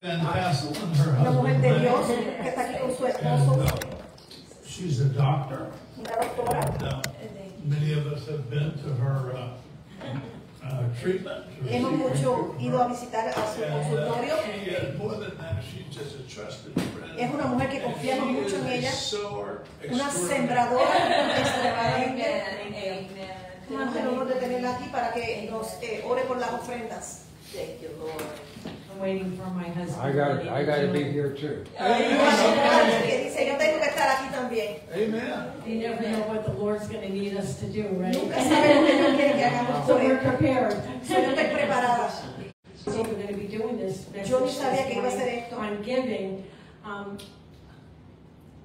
Una mujer de Dios que está aquí con su esposo. She's a doctor. Una doctora. Many of us have been to her treatment. Hemos mucho ido a visitar a su consultorio. Es una mujer que confiamos mucho en ella. Una sembradora extravagante. Tenemos el honor de tenerla aquí para que nos ore por las ofrendas. Thank you, Lord. I'm waiting for my husband. I got to be here too. Que dice, yo tengo que estar aquí también. Amen. You never know what the Lord's going to need us to do, right? Nunca sabemos que Dios quiere que hagamos So por we're él. prepared. So yo estoy preparada. So we're going to be doing this message Yo ni sabía que iba a hacer this esto. morning on giving.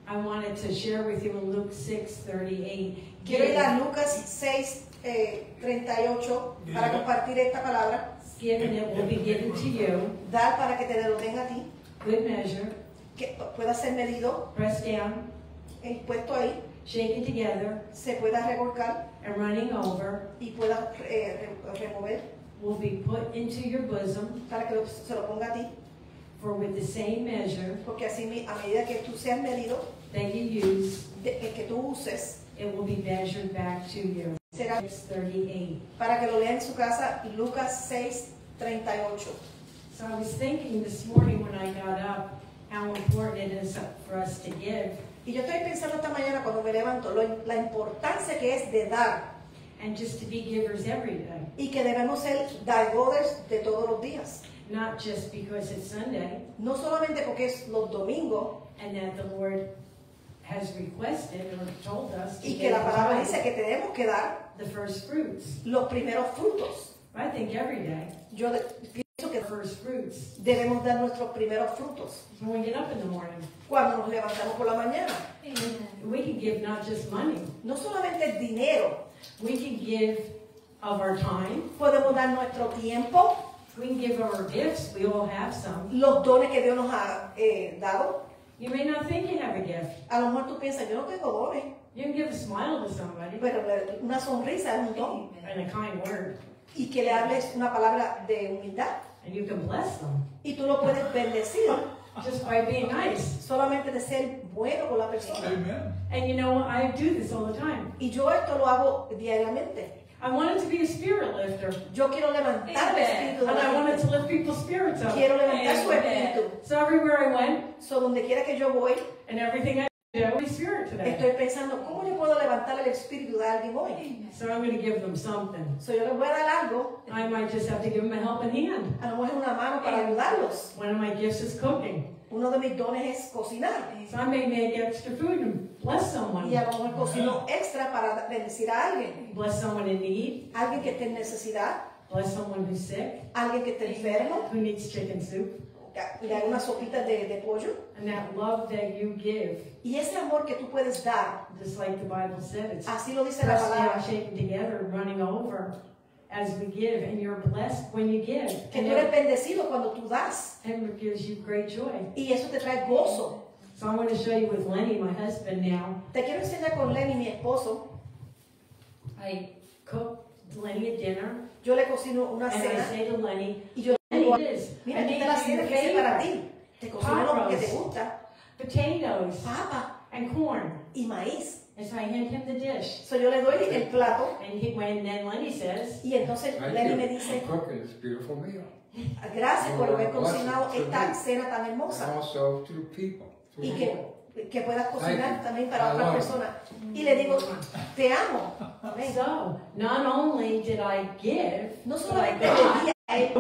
I wanted to share with you in Luke 6:38. Quiero ir a Lucas 6:38 para compartir esta palabra. Give and it will be given to you. Dar para que te lo den a ti. Good measure. Que pueda ser medido, Pressed down, puesto ahí, shaken together, se pueda revolcar and running over y pueda remover will be put into your bosom. para que se lo ponga a ti. For with the same measure Porque así a medida que tú seas medido, that you use, que tú uses, it will be measured back to you. será 6:38. para que lo lea en su casa. Lucas 6:38. So I was thinking this morning when I got up how important it is for us to give Y yo estoy pensando esta mañana cuando me levanto la importancia que es de dar and just to be givers every day. y que debemos ser dadores de todos los días. Not just because it's Sunday No solamente porque es los domingos and that the Lord has requested or told us to y que give la palabra us dice que tenemos que dar the first fruits. los primeros frutos. I think every day, Yo pienso que the first fruits. debemos dar nuestros primeros frutos When we get up in the morning, cuando nos levantamos por la mañana. we can give not just money. No solamente dinero, We can give of our time. podemos dar nuestro tiempo, We can give of our gifts. We all have some. los dones que Dios nos ha dado. You may not think you have a gift. A lo mejor tú piensas, yo no tengo dones, You can give a smile to somebody pero una sonrisa es un don. and a kind word, Y que le hables una palabra de humildad. and you can bless them Y tú lo puedes bendecir just by being nice. solamente de ser bueno con la persona. Amen. And you know, I do this all the time. Y yo esto lo hago diariamente. I wanted to be a spirit lifter, Yo quiero levantar el espíritu de and la I wanted gente. to lift people's spirits up. Quiero levantar su espíritu. So everywhere I went, So, donde quiera que yo voy, and everything I do, Holy Spirit today. estoy pensando, ¿cómo yo puedo levantar el espíritu de alguien hoy? So I'm going to give them something. So, yo les voy a dar algo, I might just have to give them a helping hand. a lo mejor una mano para ayudarlos. One of my gifts is cooking. Uno de mis dones es cocinar. So I may make extra food and bless someone. Y a lo mejor cocino extra para bendecir a alguien. Bless someone in need. Alguien que esté en necesidad, Bless someone who's sick, alguien que esté enfermo, who needs chicken soup. le hago una sopita de pollo. And that love that you give, Y ese amor que tú puedes dar, just like the Bible said, it's así lo dice la pressed down, palabra, shaken together, running over as we give. And you're blessed when you give. que And tú eres it, bendecido cuando tú das. it gives you great joy. Y eso te trae gozo. So I want to show you with Lenny, my husband now. Te quiero enseñar con Lenny, mi esposo. I cook Lenny a dinner, Yo le cocino una and I cena say to Lenny, y yo le Lenny, digo, it is. mira, I aquí made está la you your cena que hice para favorite. ti. Te cocino lo que te gusta, Potatoes papa and corn. y maíz. And so I hand him the dish. So yo le doy el plato And then Lenny says, y entonces Lenny me dice, cooking this beautiful meal. gracias por haber cocinado esta cena tan And hermosa. also to the people. To Y the Lord. que puedas cocinar también para I otras love personas. Y le digo, te amo. Amén. so not only did I give, No but I solamente got le di a él,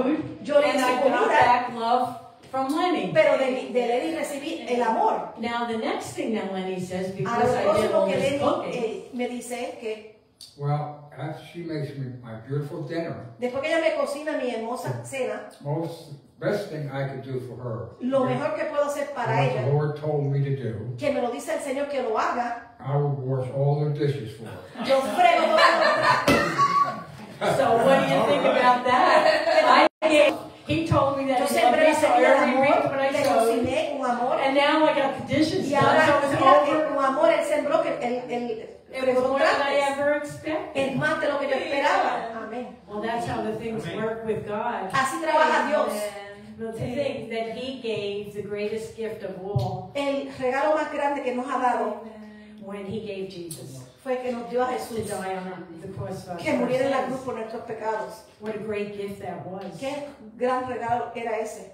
yo le and I hice got comida, back love from Lenny. pero de Lenny recibí el amor. Now the next thing that Lenny says, A because lo I did próximo all que this Lenny cooking, me dice que Well, after she makes me my beautiful dinner, después que ella me cocina mi hermosa cena, best thing I could do for her, lo mejor que puedo hacer para what the ella, Lord told me to do, que me lo dice el Señor que lo haga, I would wash all their dishes for her. yo frego todos los platos. so what do you think about that? He told me that Yo he siempre loved le me so serví el every week amor, when I le sewed. cociné con amor. And now I got the dishes Y done, ahora, so it's mira, over. con amor él sembró que el It was fregó more than I trastes. ever expected. Es más de lo que yo esperaba. Amén. Well, that's how the things work with God. Así trabaja Dios. Well, to think that he gave the greatest gift of all El regalo más grande que nos ha dado when he gave Jesus fue que nos dio a to Jesús, die on the cross for que our muriera en la cruz sins. por nuestros pecados. What a great gift that was. Qué gran regalo era ese.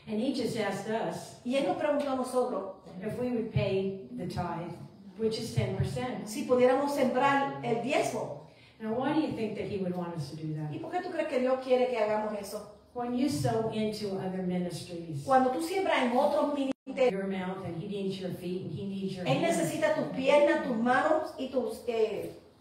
And he just asked us Y Él nos preguntó a nosotros if we would pay the tithe, which is 10%. si pudiéramos sembrar el diezmo. Now, why do you think that he would want us to do that? ¿Y por qué tú crees que Dios quiere que hagamos eso? When you sow into other ministries, Cuando tú siembras en otros ministerios, your mouth, and he needs your feet, and he needs your Él hands. necesita tus piernas, tus manos y tus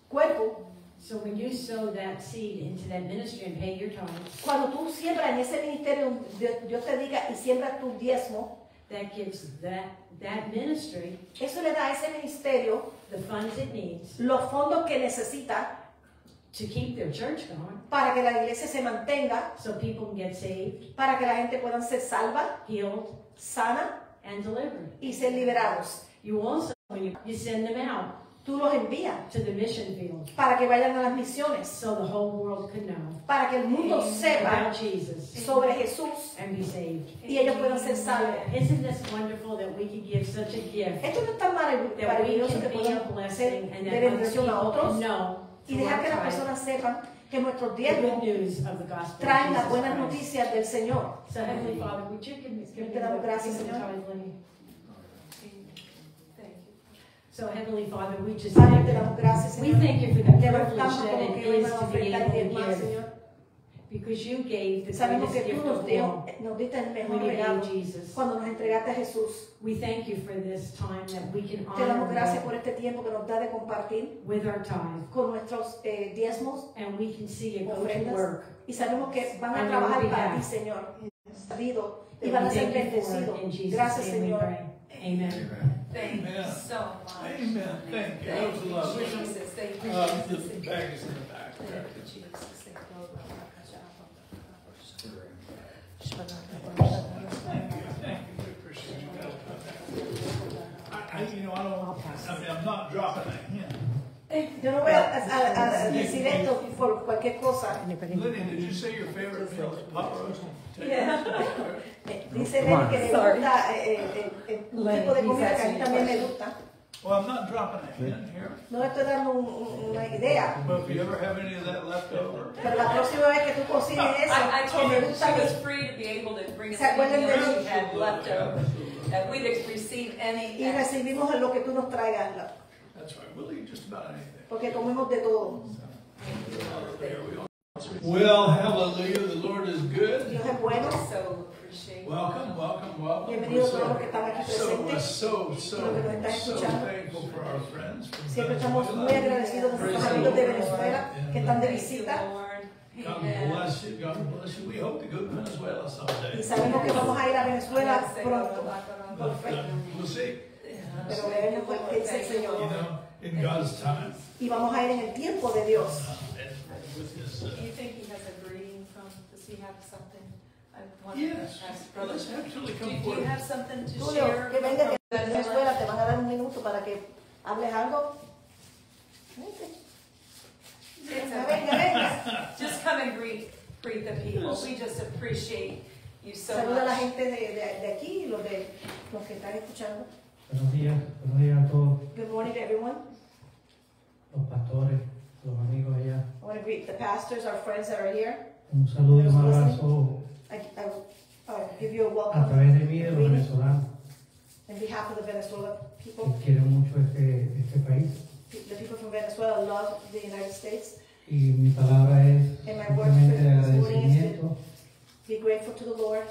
cuerpo. So when you sow that seed into that ministry and pay your tithes, Cuando tú siembras en ese ministerio, Dios te diga y siembras tu diezmo, that gives that ministry eso le da a ese ministerio the funds it needs los fondos que necesita to keep their church going, para que la iglesia se mantenga, so people can get saved, para que la gente pueda ser salva, healed, sana and delivered. y ser liberados. You also, when you send them out Tú los envías to the mission field, para que vayan a las misiones, so the whole world can know para que el mundo sepa about Jesus sobre Jesús and be saved. y ellos puedan ser salvos. Isn't this wonderful that we can give such a gift, Esto no es tan that we maravilloso que can be a podamos blessing, ser and de that other bendición a people otros can know y through dejar our que las tithe personas sepan que nuestros the good diezmos news of the gospel of traen las Jesus buenas Christ. noticias del Señor. So Heavenly Father, would you give me Te damos gracias, give me the Señor. tithe, Lenny? So Heavenly Father, we just Padre, thank te you. damos gracias, We Señor. thank you for the Te privilege buscamos that como it que hoy is vamos a to be ofrendar able y to demás, give, Señor. because you gave the Sabemos greatest que tú gift nos of all diste el mejor when you regalo gave Jesus. cuando nos entregaste a Jesús. We thank you for this time that we can Te damos honor gracias you por este tiempo que nos da de compartir with our tithe, con nuestros diezmos and we can see it go to ofrendas work. y sabemos que van a On trabajar your para behalf. ti, Señor, sabido, y And van we a ser thank you for bendecidos. it in Jesus' Gracias, name we Señor. pray. Amen. Thank you Amen. so much. Amen. Thank you. That was lovely. Jesus. Thank you, The Jesus. bag is in the back. Thank you, Jesus. Thank Thank you. Thank you. We appreciate you guys doing that. I mean, I'm not dropping a hint. Yo no voy a decir esto por cualquier cosa. Lydia, did you say your favorite meal is pot roast? Dice Lenny que le gusta un tipo de comida que a mí también me gusta. Well, I'm not dropping a hint here. No le estoy dando una idea, But if you ever have any of that left over, pero la próxima vez que tú cocines eso, I que told me her gusta a she mí. was free to be able to bring us ¿Se acuerdan de any eso? she had left over. That we'd receive any. Y recibimos lo que tú nos traigas, that's right. We'll eat just about anything. porque comemos de todo. Well, hallelujah. The Lord is good. Dios es bueno. So appreciate. Welcome, welcome, welcome. Bienvenidos todos los que están aquí presentes. So escuchando. thankful for our friends from Siempre estamos muy agradecidos de nuestros amigos de Venezuela que están de visita. God bless you. God bless you. We hope to go to Venezuela someday. Y sabemos que vamos a ir a Venezuela pronto. But, we'll see. Pero veremos pues qué dice el You Señor. know, in God's time. Y vamos a ir en el tiempo de Dios. And with His, Do you think he has a greeting from? Does he have something? I want yes. to ask brother. Let's absolutely Do come you forward. have something to Julio, share? que venga de from Venezuela, te van a dar un minuto para que hables algo. Venga, venga, venga. Just come and greet the people. We just appreciate you so Saluda a la much. gente de aquí y los que están escuchando. Buenos días a todos Good morning to everyone. los pastores, los amigos allá. I want to greet the pastors, our friends that are here. Un saludo y un abrazo I give you a a welcome través de mí, de los venezolanos, on behalf of the Venezuela people. que quieren mucho este país. The people from Venezuela love the United States. Y mi palabra es And my word simplemente de this morning is agradecimiento Be grateful to the Lord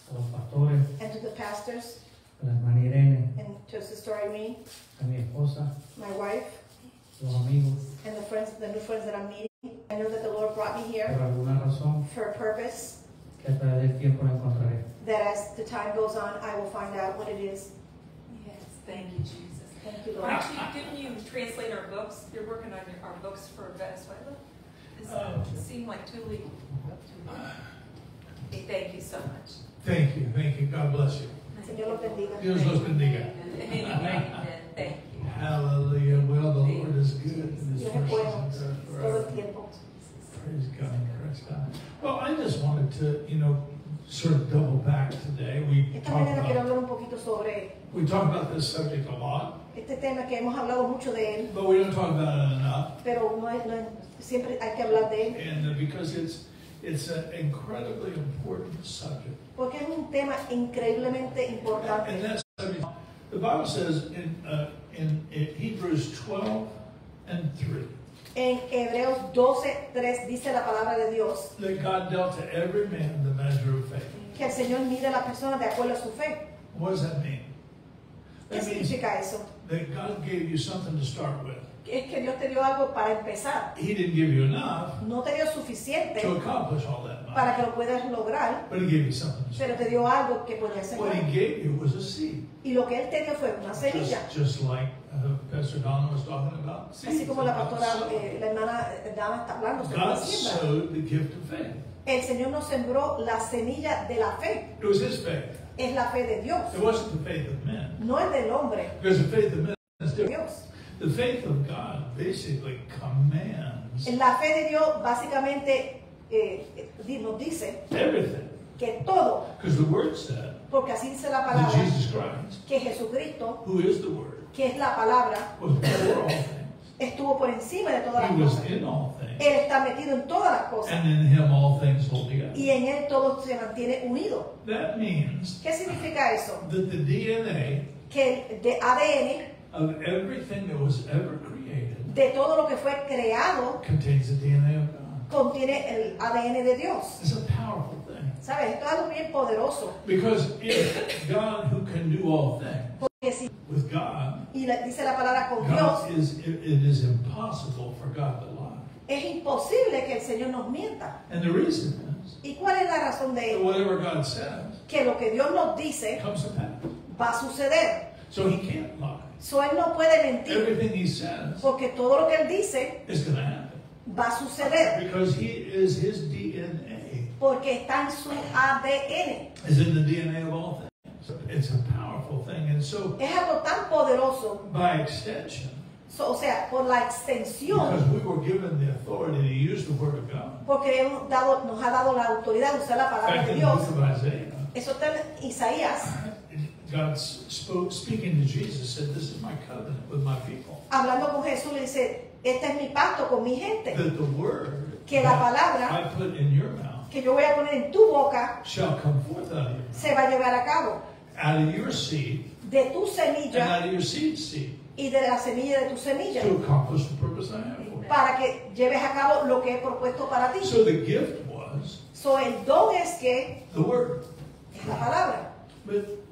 a los pastores, and to the pastors a la hermana Irene, and to Sister Irene, a mi esposa, my wife, los amigos. and the new friends that I'm meeting. I know that the Lord brought me Por here alguna razón for a purpose, que a través del tiempo lo encontraré. that as the time goes on, I will find out what it is. Yes, thank you, Jesus. Thank you, Lord. Didn't you translate our books? You're working on our books for Venezuela? It seemed like too late. Okay, thank you so much. Thank you. Thank you. God bless you. Señor los bendiga. Dios los bendiga. Amen. Thank you. Hallelujah. Well, the Lord is good. And His Dios es bueno mercies endure todo el forever. tiempo. Praise God. Praise God. Well, I just wanted to, sort of double back today. Esta mañana quiero hablar un poquito sobre we talk about this subject a lot, este tema que hemos hablado mucho de él, but we don't talk about it enough. pero siempre hay que hablar de él. And because it's an incredibly important subject. Porque es un tema increíblemente importante. And that's, I mean, the Bible says in Hebrews 12 and 3 En Hebreos 12:3 dice la palabra de Dios that God dealt to every man the measure of faith. que el Señor mide a las personas de acuerdo a su fe. What does that mean? ¿Qué That means significa eso? that God gave you something to start with. Es que Dios te dio algo para empezar. He didn't give you enough No te dio suficiente to accomplish all that much, para que lo puedas lograr, but He gave you something to start. pero te dio algo que podías What He hacer. gave you was a seed. Y lo que Él te dio fue una semilla. Just like Pastor Donna was talking about. Así seeds, como la about pastora, sowing. la hermana Dama está hablando sobre la God siembra. sowed the gift of faith. El Señor nos sembró la semilla de la fe. It was His faith. Es la fe de Dios, It wasn't the faith of men. no es del hombre, Because the faith of men is de different. Dios. The faith of God basically commands En la fe de Dios básicamente nos dice everything. que todo, Because the Word said porque así dice la that palabra, Jesus Christ, que Jesucristo, who is the Word, que es la palabra, was before all things. estuvo por encima de todas las He was cosas. in all things. Él está metido en todas las cosas And in Him all things hold together. y en Él todo se mantiene unido. That means ¿Qué significa eso? that the DNA Que el de ADN of everything that was ever created de todo lo que fue creado contains the DNA of God. contiene el ADN de Dios. It's a powerful thing. ¿Sabes? Esto es algo bien poderoso. Because if God, who can do all things, Porque si, with God, y dice la palabra con Dios, God it is impossible for God to lie. es imposible que el Señor nos mienta. And the reason is ¿Y cuál es la razón de that ello? whatever God says Que lo que Dios nos dice comes to pass. va a suceder. So He can't lie. So, Él no puede mentir, Everything He says porque todo lo que Él dice is going to happen. va a suceder, Because He is His DNA, porque está en su ADN. is in the DNA of all things. It's a powerful thing. And so, Es algo tan poderoso, by extension, o sea, por la because extensión, we were given the authority to use the Word of God. porque nos ha dado la autoridad de usar la In palabra fact, de in the Dios. book of Isaiah, Eso está en Isaías, God speaking to Jesus, said, "This is my covenant with my people." hablando con Jesús, le dice, este es mi pacto con mi gente, That the word que la that palabra I put in your mouth que yo voy a poner en tu boca shall come forth out of your se va a llevar a cabo, mouth, out of your seed, de tu and semilla out of your seed's seed, y de la semilla de tu semilla, to accomplish the purpose I have for you. para que lleves a cabo lo que he propuesto para ti. So the gift was So, el don es que the word, es la palabra,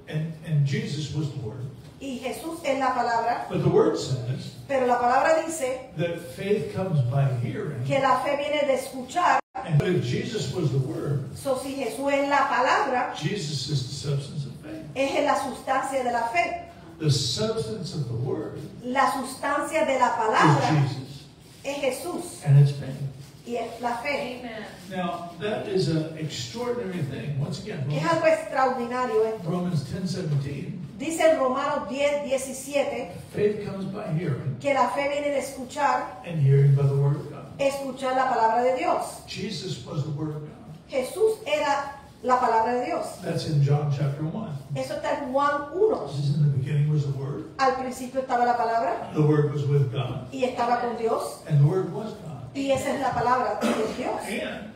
and Jesus was the word. y Jesús es la palabra, But the word says pero la palabra dice that faith comes by hearing, que la fe viene de escuchar. and if Jesus was the word, So, si Jesús es la palabra, Jesus is the substance of faith. es la sustancia de la fe. The substance of the word La sustancia de la is palabra Jesus, es Jesús and it's faith. y es la fe. Amen. Now, that is an extraordinary thing. Once again, Es algo extraordinario esto. Romans 10:17, Dice en Romanos 10:17 faith comes by hearing, que la fe viene de escuchar, and hearing by the word of God. escuchar la palabra de Dios. Jesus was the word of God. Jesús era la palabra de Dios. That's in John chapter 1. Eso está en Juan 1. This is in the beginning was the word. Al principio estaba la palabra The word was with God, y estaba con Dios, and the word was God. y esa es la palabra de Dios. And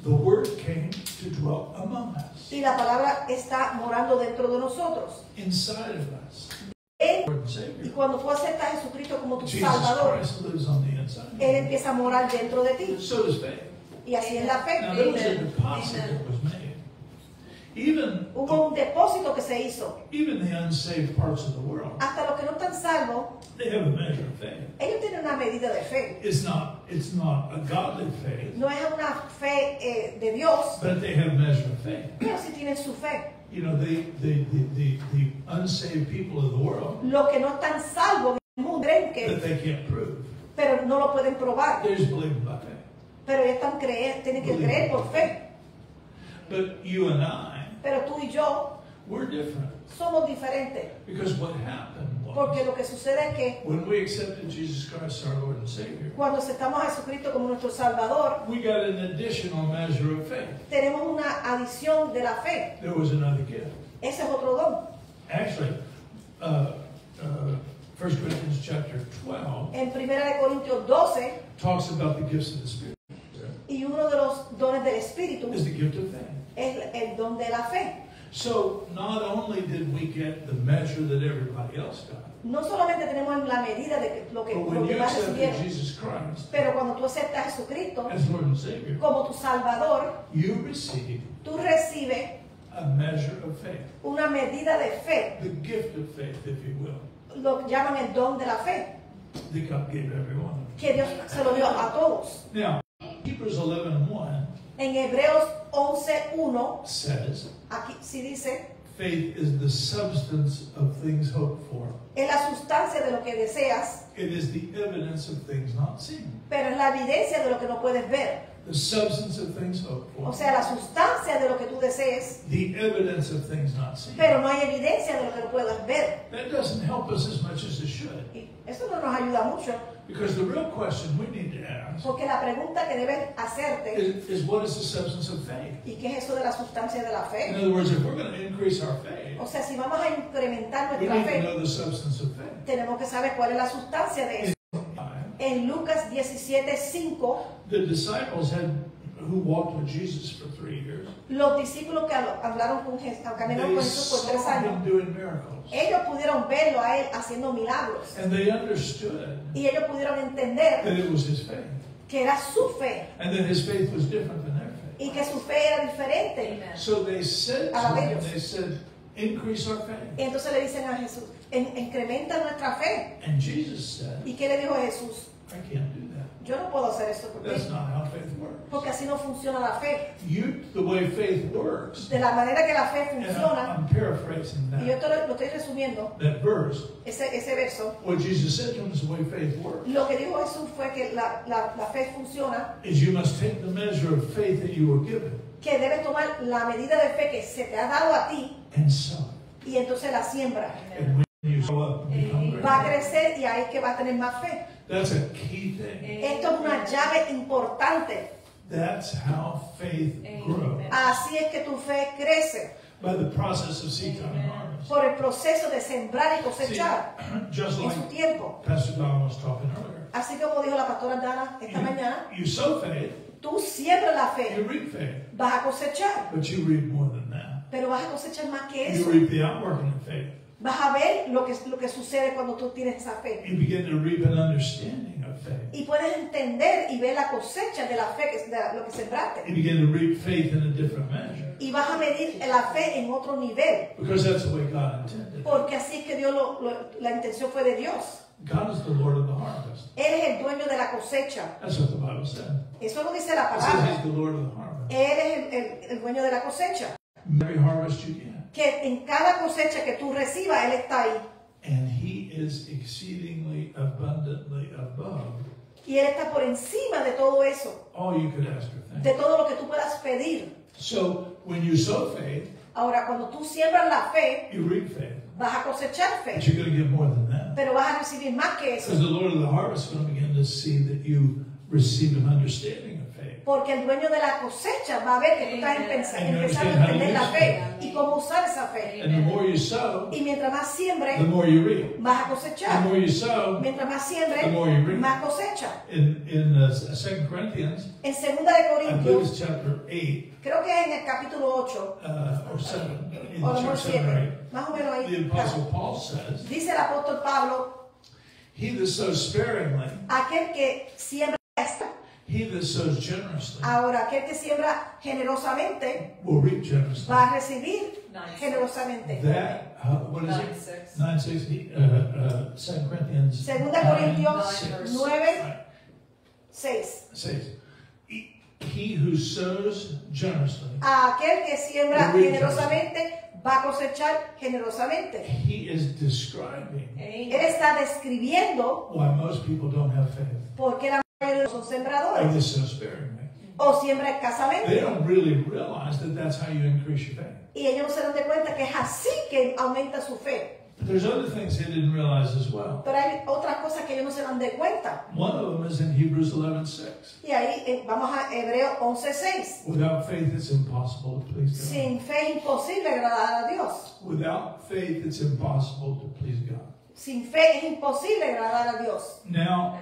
the word came to dwell among us, Y la palabra está morando dentro de nosotros. inside of us. Él, Lord and y Savior. cuando tú aceptas a Jesucristo como tu Jesus Salvador, Christ lives on the inside. Él empieza a morar dentro de ti. So does faith. Y así es la Now fe. there was a Amen. deposit Amen. that was made. Even Hubo un depósito que se hizo. the unsaved parts of the world, Hasta los que no están salvos, they have a measure of faith. ellos tienen una medida de fe. It's not a godly faith, No es una fe de Dios, but they have a measure of faith. pero sí tienen su fe. You know, the unsaved people of the world Los que no están salvos en el mundo creen that que, they can't prove. pero no lo pueden probar. They just believe by faith. Pero ellos tienen que creer por fe. But you and I, Pero tú y yo we're different. somos diferentes. Because what happened Porque lo que sucede es que when we accepted Jesus Christ, our Lord and Savior, cuando aceptamos a Jesucristo como nuestro Salvador, we got an additional measure of faith. tenemos una adición de la fe. There was another gift. Ese es otro don. Actually, 1 Corinthians chapter 12 En 1 Corintios 12, talks about the gifts of the Spirit. y uno de los dones del Espíritu Is the gift of faith. es el don de la fe. So not only did we get the measure that everybody else got, No solamente tenemos la medida de lo que but los when you demás accepted recibieron, Jesus Christ pero cuando tú aceptas a Jesucristo as Lord and Savior, como tu Salvador, you receive tú recibes a measure of faith, una medida de fe, the gift of faith, if you will, lo que llaman el don de la fe, that God gave everyone. que Dios se lo dio a todos. Now, Hebrews 11:1 En Hebreos 11:1, says, aquí sí dice, faith is the substance of things hoped for. es la sustancia de lo que deseas, It is the evidence of things not seen. pero es la evidencia de lo que no puedes ver. The substance of things hoped O for. sea, la sustancia de lo que tú desees, The evidence of things not seen. pero no hay evidencia de lo que no puedas ver. That doesn't help us as much as it should. Y eso no nos ayuda mucho, Because the real question we need to ask porque la pregunta que debes hacerte, is what is the substance of faith? ¿y qué es eso de la sustancia de la In fe? other words, if we're going to increase our faith, O sea, si vamos a incrementar we nuestra need to fe, know the substance of faith. tenemos que saber cuál es la sustancia de eso. En Lucas 17:5, The disciples who walked with Jesus for 3 years, los discípulos que hablaron con Jesús, caminaron they con Jesús por 3 saw años, him doing miracles. ellos pudieron verlo a él haciendo milagros. And they understood Y ellos pudieron that entender it was his faith. que era su fe And that his faith was different than their faith. y que su fe era diferente. Amen. So they said to A him, ellos. they said, increase our Y faith. entonces le dicen a Jesús, incrementa nuestra fe. And Jesus said, ¿Y qué le dijo Jesús? I can't do that. Yo no puedo hacer esto por That's ti, not how faith works. porque así no funciona la fe. The way faith works, De la manera que la fe and funciona, I'm paraphrasing y yo that, lo estoy resumiendo, that verse, ese verso, what Jesus said to him is the way faith works. lo que dijo Jesús fue que la fe funciona, Is you must take the measure of faith that you were given que debes tomar la medida de fe que se te ha dado a ti and sow y entonces la siembra. it. And when you sow up and become Va a great, crecer y ahí es que va a tener más fe. that's a key thing. Esto es una llave importante. That's how faith grows. Así es que tu fe crece By the process of seed time and harvest. por el proceso de sembrar y See, cosechar just en su like tiempo. Pastor Don was talking earlier. Así como dijo la pastora Dana esta mañana, You sow faith, tú siembras la you fe, reap faith, vas a cosechar, but you reap more than that. pero vas a cosechar más que You eso. reap the outworking of faith. Vas a ver lo que sucede cuando tú tienes esa fe. You begin to reap an understanding of faith. Y puedes entender y ver la cosecha de la fe, de lo que sembraste. You begin to reap faith in a different measure. Y vas a medir la fe en otro nivel. Because that's the way God intended. Porque así es que Dios la intención fue de Dios. God is the Lord of the harvest. Él es el dueño de la cosecha. That's what the Bible said. Eso lo dice la It says palabra. He's the Lord of the harvest. Él es el dueño de la cosecha. Every harvest you get. Que en cada cosecha que tú recibas, Él está ahí. And He is exceedingly abundantly above Y Él está por encima de todo eso. all you could ask or De think. todo lo que tú puedas pedir. So when you sow faith, Ahora, cuando tú siembras la fe, you reap faith. vas a cosechar But fe. you're going to get more than that. Pero vas a recibir más que eso. Because the Lord of the harvest is going to begin to see that you receive an understanding of faith. Porque el dueño de la cosecha va a ver que tú estás empezando a entender la fe y cómo usar esa fe. And the more you sow, Y mientras más the siembres, more you reap. vas a The cosechar. more you sow, Mientras más siembres, the more you reap. más cosecha. In 2 Corinthians, En 2 de I believe Corintios, it's chapter 8 creo que en el capítulo 8, or 7, in o a lo mejor chapter 7 or 7, más o menos 8, the ahí. Apostle Paul says, Dice el apóstol Pablo, he that sows sparingly, aquel que siembra esta. he that sows generously Ahora, aquel que siembra generosamente will reap generously. va a recibir generosamente. That, what is it? 9:6. 2 Corinthians 2 Corintios 6. 9, 6. Says, he who sows generously, A aquel que siembra generosamente va a cosechar generosamente. he is describing Él está describiendo why most people don't have faith. por qué la mayoría son Or sembradores they sow sparingly. o siembra They escasamente. don't really realize that that's how you increase your faith. Y ellos no se dan de cuenta que es así que aumenta su fe. But there's other things they didn't realize as well. Pero hay otras cosas que ellos no se dan de cuenta. One of them is in Hebrews 11:6. Y ahí vamos a Hebreos 11:6. Without faith, it's impossible to please God. Sin fe es imposible agradar a Dios. Without faith, it's impossible to please God. Sin fe es imposible agradar a Dios. Now,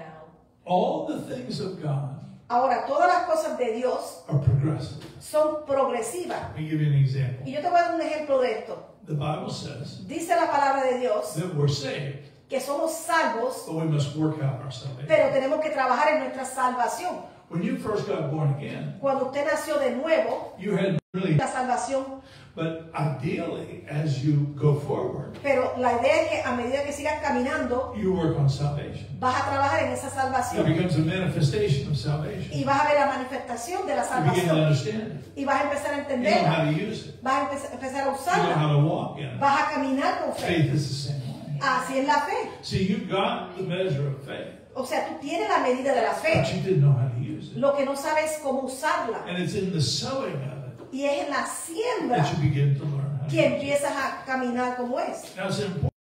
all the things of God Ahora, todas las cosas de Dios are progressive. son progresivas. Let me give you an example. Y yo te voy a dar un ejemplo de esto. The Bible says Dice la palabra de Dios that we're saved, que somos salvos, but we must work out our salvation. pero tenemos que trabajar en nuestra salvación. When you first got born again, Cuando usted nació de nuevo, you had really, la salvación, but ideally, as you go forward, pero la idea es que a medida que sigas caminando, you work on salvation. vas a trabajar en esa It salvación becomes a manifestation of salvation. y vas a ver la manifestación de la You begin to salvación understand it. y vas a empezar a You know how entenderla, to use it. vas a empezar a You know usarla, how to walk in it. vas a caminar con fe. Faith is the same way. Así es la fe. See, you got the measure of faith, O sea, tú tienes la medida de la but fe, you didn't know how to use it. lo que no sabes es cómo usarla. And it's in the sowing of it Y es en la siembra that you begin to learn how to que use it. empiezas a caminar como es. Now, it's important.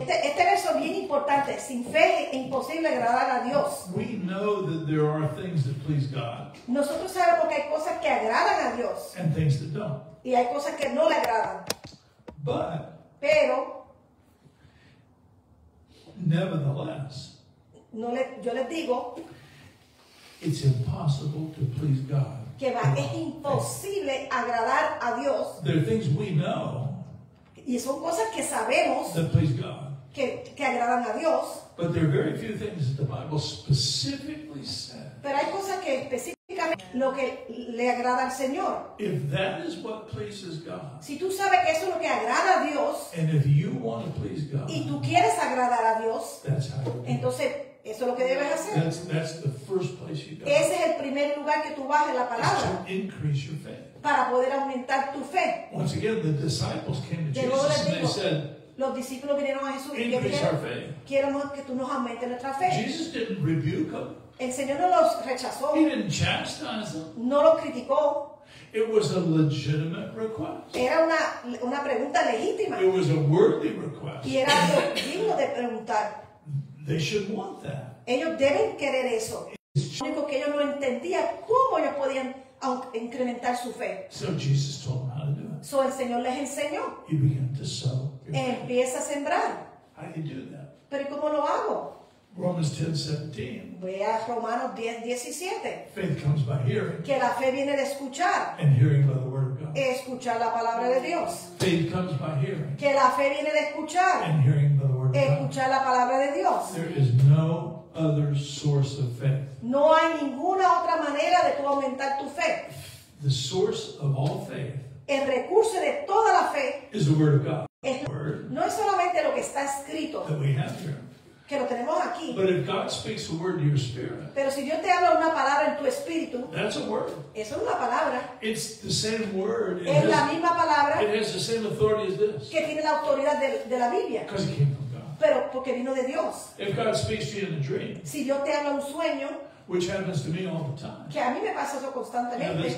Este verso es bien importante. Sin fe es imposible agradar a Dios. We know that there are things that please God Nosotros sabemos que hay cosas que agradan a Dios and things that don't. y hay cosas que no le agradan. But, Pero nevertheless, yo les digo it's impossible to please God. que es imposible agradar a Dios There are things we know y son cosas que sabemos that please God. que agradan a Dios, But there are very few things that the Bible specifically said. pero hay cosas que específicamente lo que le agrada al Señor. If that is what pleases God, Si tú sabes que eso es lo que agrada a Dios and if you want to please God, y tú quieres agradar a Dios, that's how you do it. entonces eso es lo que debes hacer. That's the first place you go. Ese es el primer lugar que tú vas en la Is palabra to increase your faith. para poder aumentar tu fe. Once again, the disciples came to De nuevo Jesus les and they digo, said, los discípulos vinieron a Jesús y le increase our dijeron, faith. queremos que tú nos aumentes nuestra fe. Jesus didn't rebuke them. El Señor no los rechazó, He didn't chastise them. no los criticó. It was a legitimate request. Era una pregunta legítima It was a worthy request. y era algo digno de preguntar. They should want that. Ellos deben querer eso. Lo único que ellos no entendían cómo ellos podían incrementar su fe. So Jesus told them how to do it. So el Señor les enseñó. You begin to sow your faith. Empieza a sembrar. How do you do that? Pero ¿y cómo lo hago? Romans 10:17. Voy a Romanos 10:17. Faith comes by hearing, Que la fe viene de escuchar. and hearing by the word of God. Escuchar la palabra de Dios. Faith comes by hearing, Que la fe viene de escuchar. and hearing by the word of God. Escuchar la palabra de Dios. There is no other source of faith. No hay ninguna otra manera de tú aumentar tu fe. The source of all faith El recurso de toda la fe is the word of God. es, The word no es solamente lo que está escrito, that we have here. que lo tenemos aquí, But if God speaks a word to your spirit, pero si Dios te habla una palabra en tu espíritu, that's a word. eso es una palabra. It's the same word. It Es la has, misma palabra it has the same authority as this. que tiene la autoridad de la Biblia, Because it came from God. pero porque vino de Dios. If God speaks to you in a dream, Si Dios te habla un sueño, which happens to me all the time, que a mí me pasa eso you know, constantemente,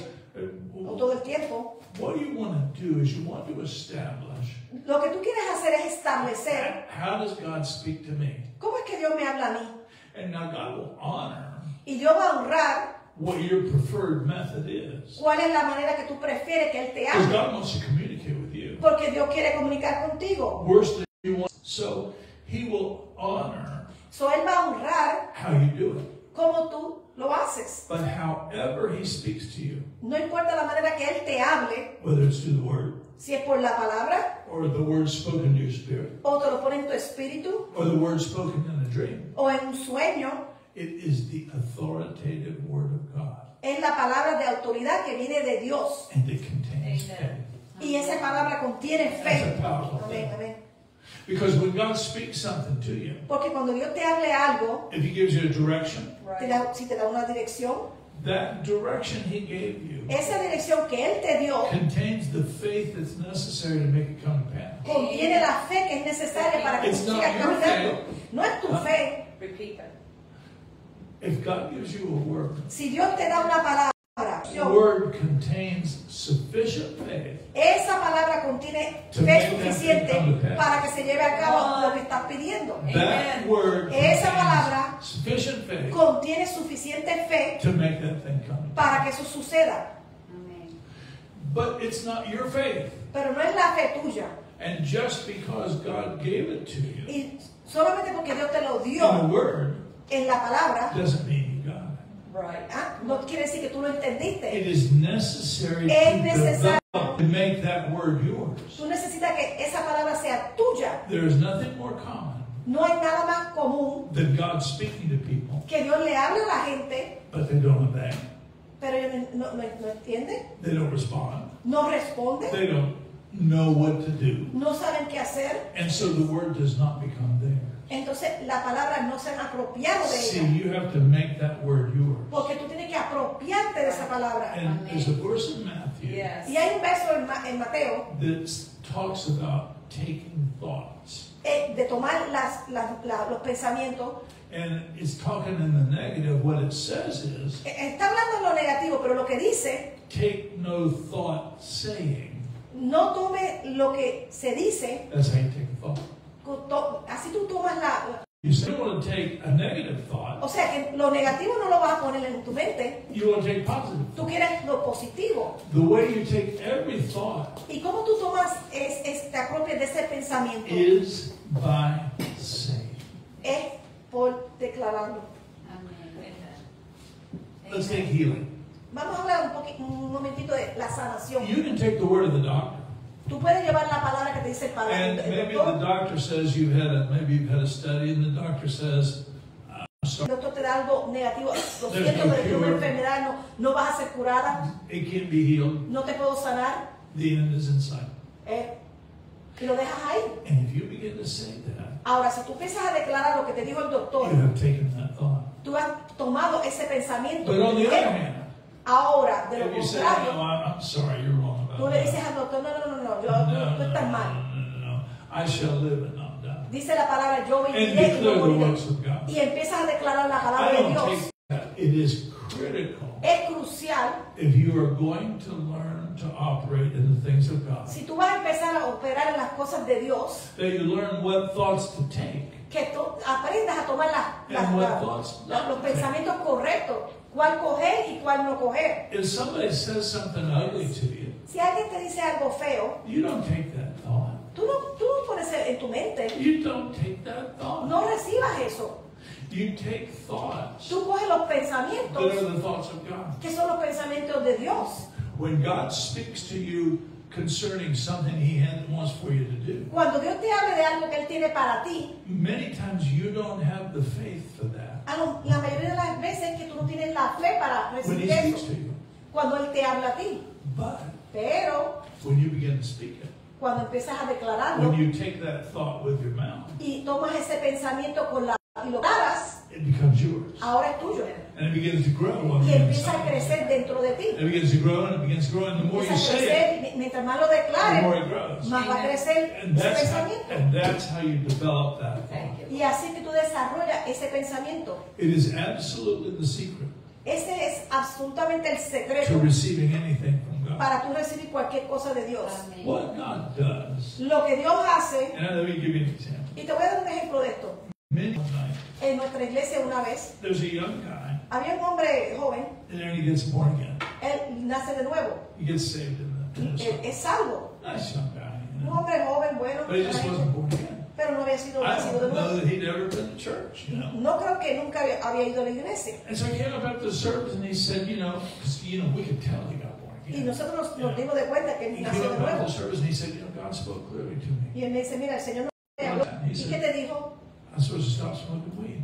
o todo el tiempo, what you want to do is you want to establish lo que tú quieres hacer es establecer how does God speak to me? cómo es que Dios me habla a mí. And now God will honor Y Dios va a honrar what your preferred method is. cuál es la manera que tú prefieres que Él te Because hable. God wants to communicate with you. Porque Dios quiere comunicar contigo. Worse than you want. So He will honor So Él va a honrar how you do it. cómo tú lo haces. But however He speaks to you, No importa la manera que Él te hable, whether it's through the Word, si es por la palabra, or the Word spoken to your spirit, o te lo pone en tu espíritu, or the Word spoken in a dream, o en un sueño, it is the authoritative Word of God. es la palabra de autoridad que viene de Dios. And it contains Amen. faith. Y esa palabra contiene That's fe. a powerful Amén, thing. amén. Because when God speaks something to you, Porque cuando Dios te hable algo, if He gives you a direction, si te da una dirección, that direction He gave you esa dirección que Él te dio contains the faith that's necessary to make it come to pass. contiene la fe que es necesaria para que tú It's not sigas your caminando. No es tu fe. Repeat that. If God gives you a word, Si Dios te da una palabra instrucción, word contains sufficient faith esa palabra contiene To fe make that suficiente thing come to pass. para que se lleve a cabo lo que estás pidiendo. That word Esa contains palabra sufficient faith contiene suficiente fe to make that thing come to pass. para que eso suceda. But it's not your faith. Pero no es la fe tuya. And just because God gave it to you Y solamente porque Dios te lo in the dio word en la palabra, doesn't mean you got it. no quiere decir que tú lo entendiste. It is necessary Es to necesario. develop to make that word yours. Tú necesitas que esa palabra sea tuya. There is nothing more common No hay nada más común than God speaking to people, que Dios le hable a la gente, but they don't obey. pero ellos no entienden, They don't respond. no responden, They don't know what to do. no saben qué hacer. And so the word does not become theirs. Entonces la palabra no se han apropiado de See, ella. you have to make that word yours. Porque tú tienes que apropiarte de esa palabra. And there's a verse in Matthew Y hay un verso en Mateo that talks about taking thoughts. de tomar los pensamientos. And it's talking in the negative. What it says is, Está hablando en lo negativo, pero lo que dice, take no thought saying. no tome lo que se dice, That's how you take a thought. así tú tomas You still want to take a negative thought. o sea que lo negativo no lo vas a poner en tu mente, You want to take positive tú thought. quieres lo positivo. The way you take every thought ¿Y cómo tú tomas, te apropias de ese pensamiento? is by saying. Es por declararlo. Let's take healing. Vamos a hablar un momentito de la sanación. You can take the word of the doctor. Tú puedes llevar la palabra que te dice el padre. And El maybe the doctor, doctor says maybe you've had a study, and the doctor says, I'm el sorry, doctor te da algo negativo. Lo There's siento, no pero es una cure. enfermedad, no vas a ser curada, it can't be healed. no te puedo sanar. The end is in sight. Y lo dejas ahí. And if you begin to say that, Ahora, si tú empiezas a declarar lo que te dijo el doctor, you have taken that thought. tú has tomado ese pensamiento. But on the other hand, Ahora, de lo if you say, contrario, no, I'm sorry, you're wrong tú about le that. dices al doctor, no, tú No, estás mal. no. I shall live and not die. Dice la palabra, yo And viviré y no declare the moriré. works of God. Y empiezas a declarar la palabra I de don't Dios. take that. It is critical Es crucial. if you are going to learn to operate in the things of God, Si tú vas a empezar a operar en las cosas de Dios, that you learn what thoughts to take que tú aprendas a tomar and what thoughts not los to take. pensamientos correctos, cuál coger y cuál no coger. If somebody says something ugly to you, Si alguien te dice algo feo, you don't take that thought. tú no pones en tu mente, You don't take that thought. no recibas eso. You take thoughts Tú coges los that pensamientos are the thoughts of God. que son los pensamientos de Dios. When God speaks to you concerning something He wants for you to do, Cuando Dios te hable de algo que Él tiene para ti, many times you don't have the faith for that la mayoría de las veces que tú no tienes la fe para when He recibir speaks eso, to you. cuando Él te habla a ti. But Pero when you begin to speak it, cuando empiezas a declararlo when you take that thought with your mouth, y tomas ese pensamiento con la y lo daras, it becomes yours. ahora es tuyo. And it begins to grow on Y the empieza a inside. crecer dentro de ti. It begins to grow and it begins to grow, and the more you Empieza a say it, crecer, y mientras más lo the declares, more it grows. más va a crecer And ese that's pensamiento. how you develop that thought. Y así que tú desarrollas ese pensamiento. It is absolutely the secret Ese es absolutamente el to secreto receiving anything from God. para tú recibir cualquier cosa de Dios. What God does, Lo que Dios hace, and let me give you an example. y te voy a dar un ejemplo de esto. Many night, En nuestra iglesia una vez, there's a young guy, había un hombre joven, and then he gets born again. él nace de nuevo, He gets saved in the él es salvo. nice young guy, Un hombre joven, bueno, but he just wasn't born again. pero no había sido I nacido de don't know nuevo. that he'd ever been to church, No creo que nunca había ido a la iglesia. And so he came up after the service and he said, because we could tell he got born Y again. nosotros nos dimos de cuenta que He él came nació de up after nuevo. the service and he said, God spoke clearly to me. Y él me dice, mira, el Señor me habló. ¿Y qué te dijo? I'm supposed to stop smoking weed.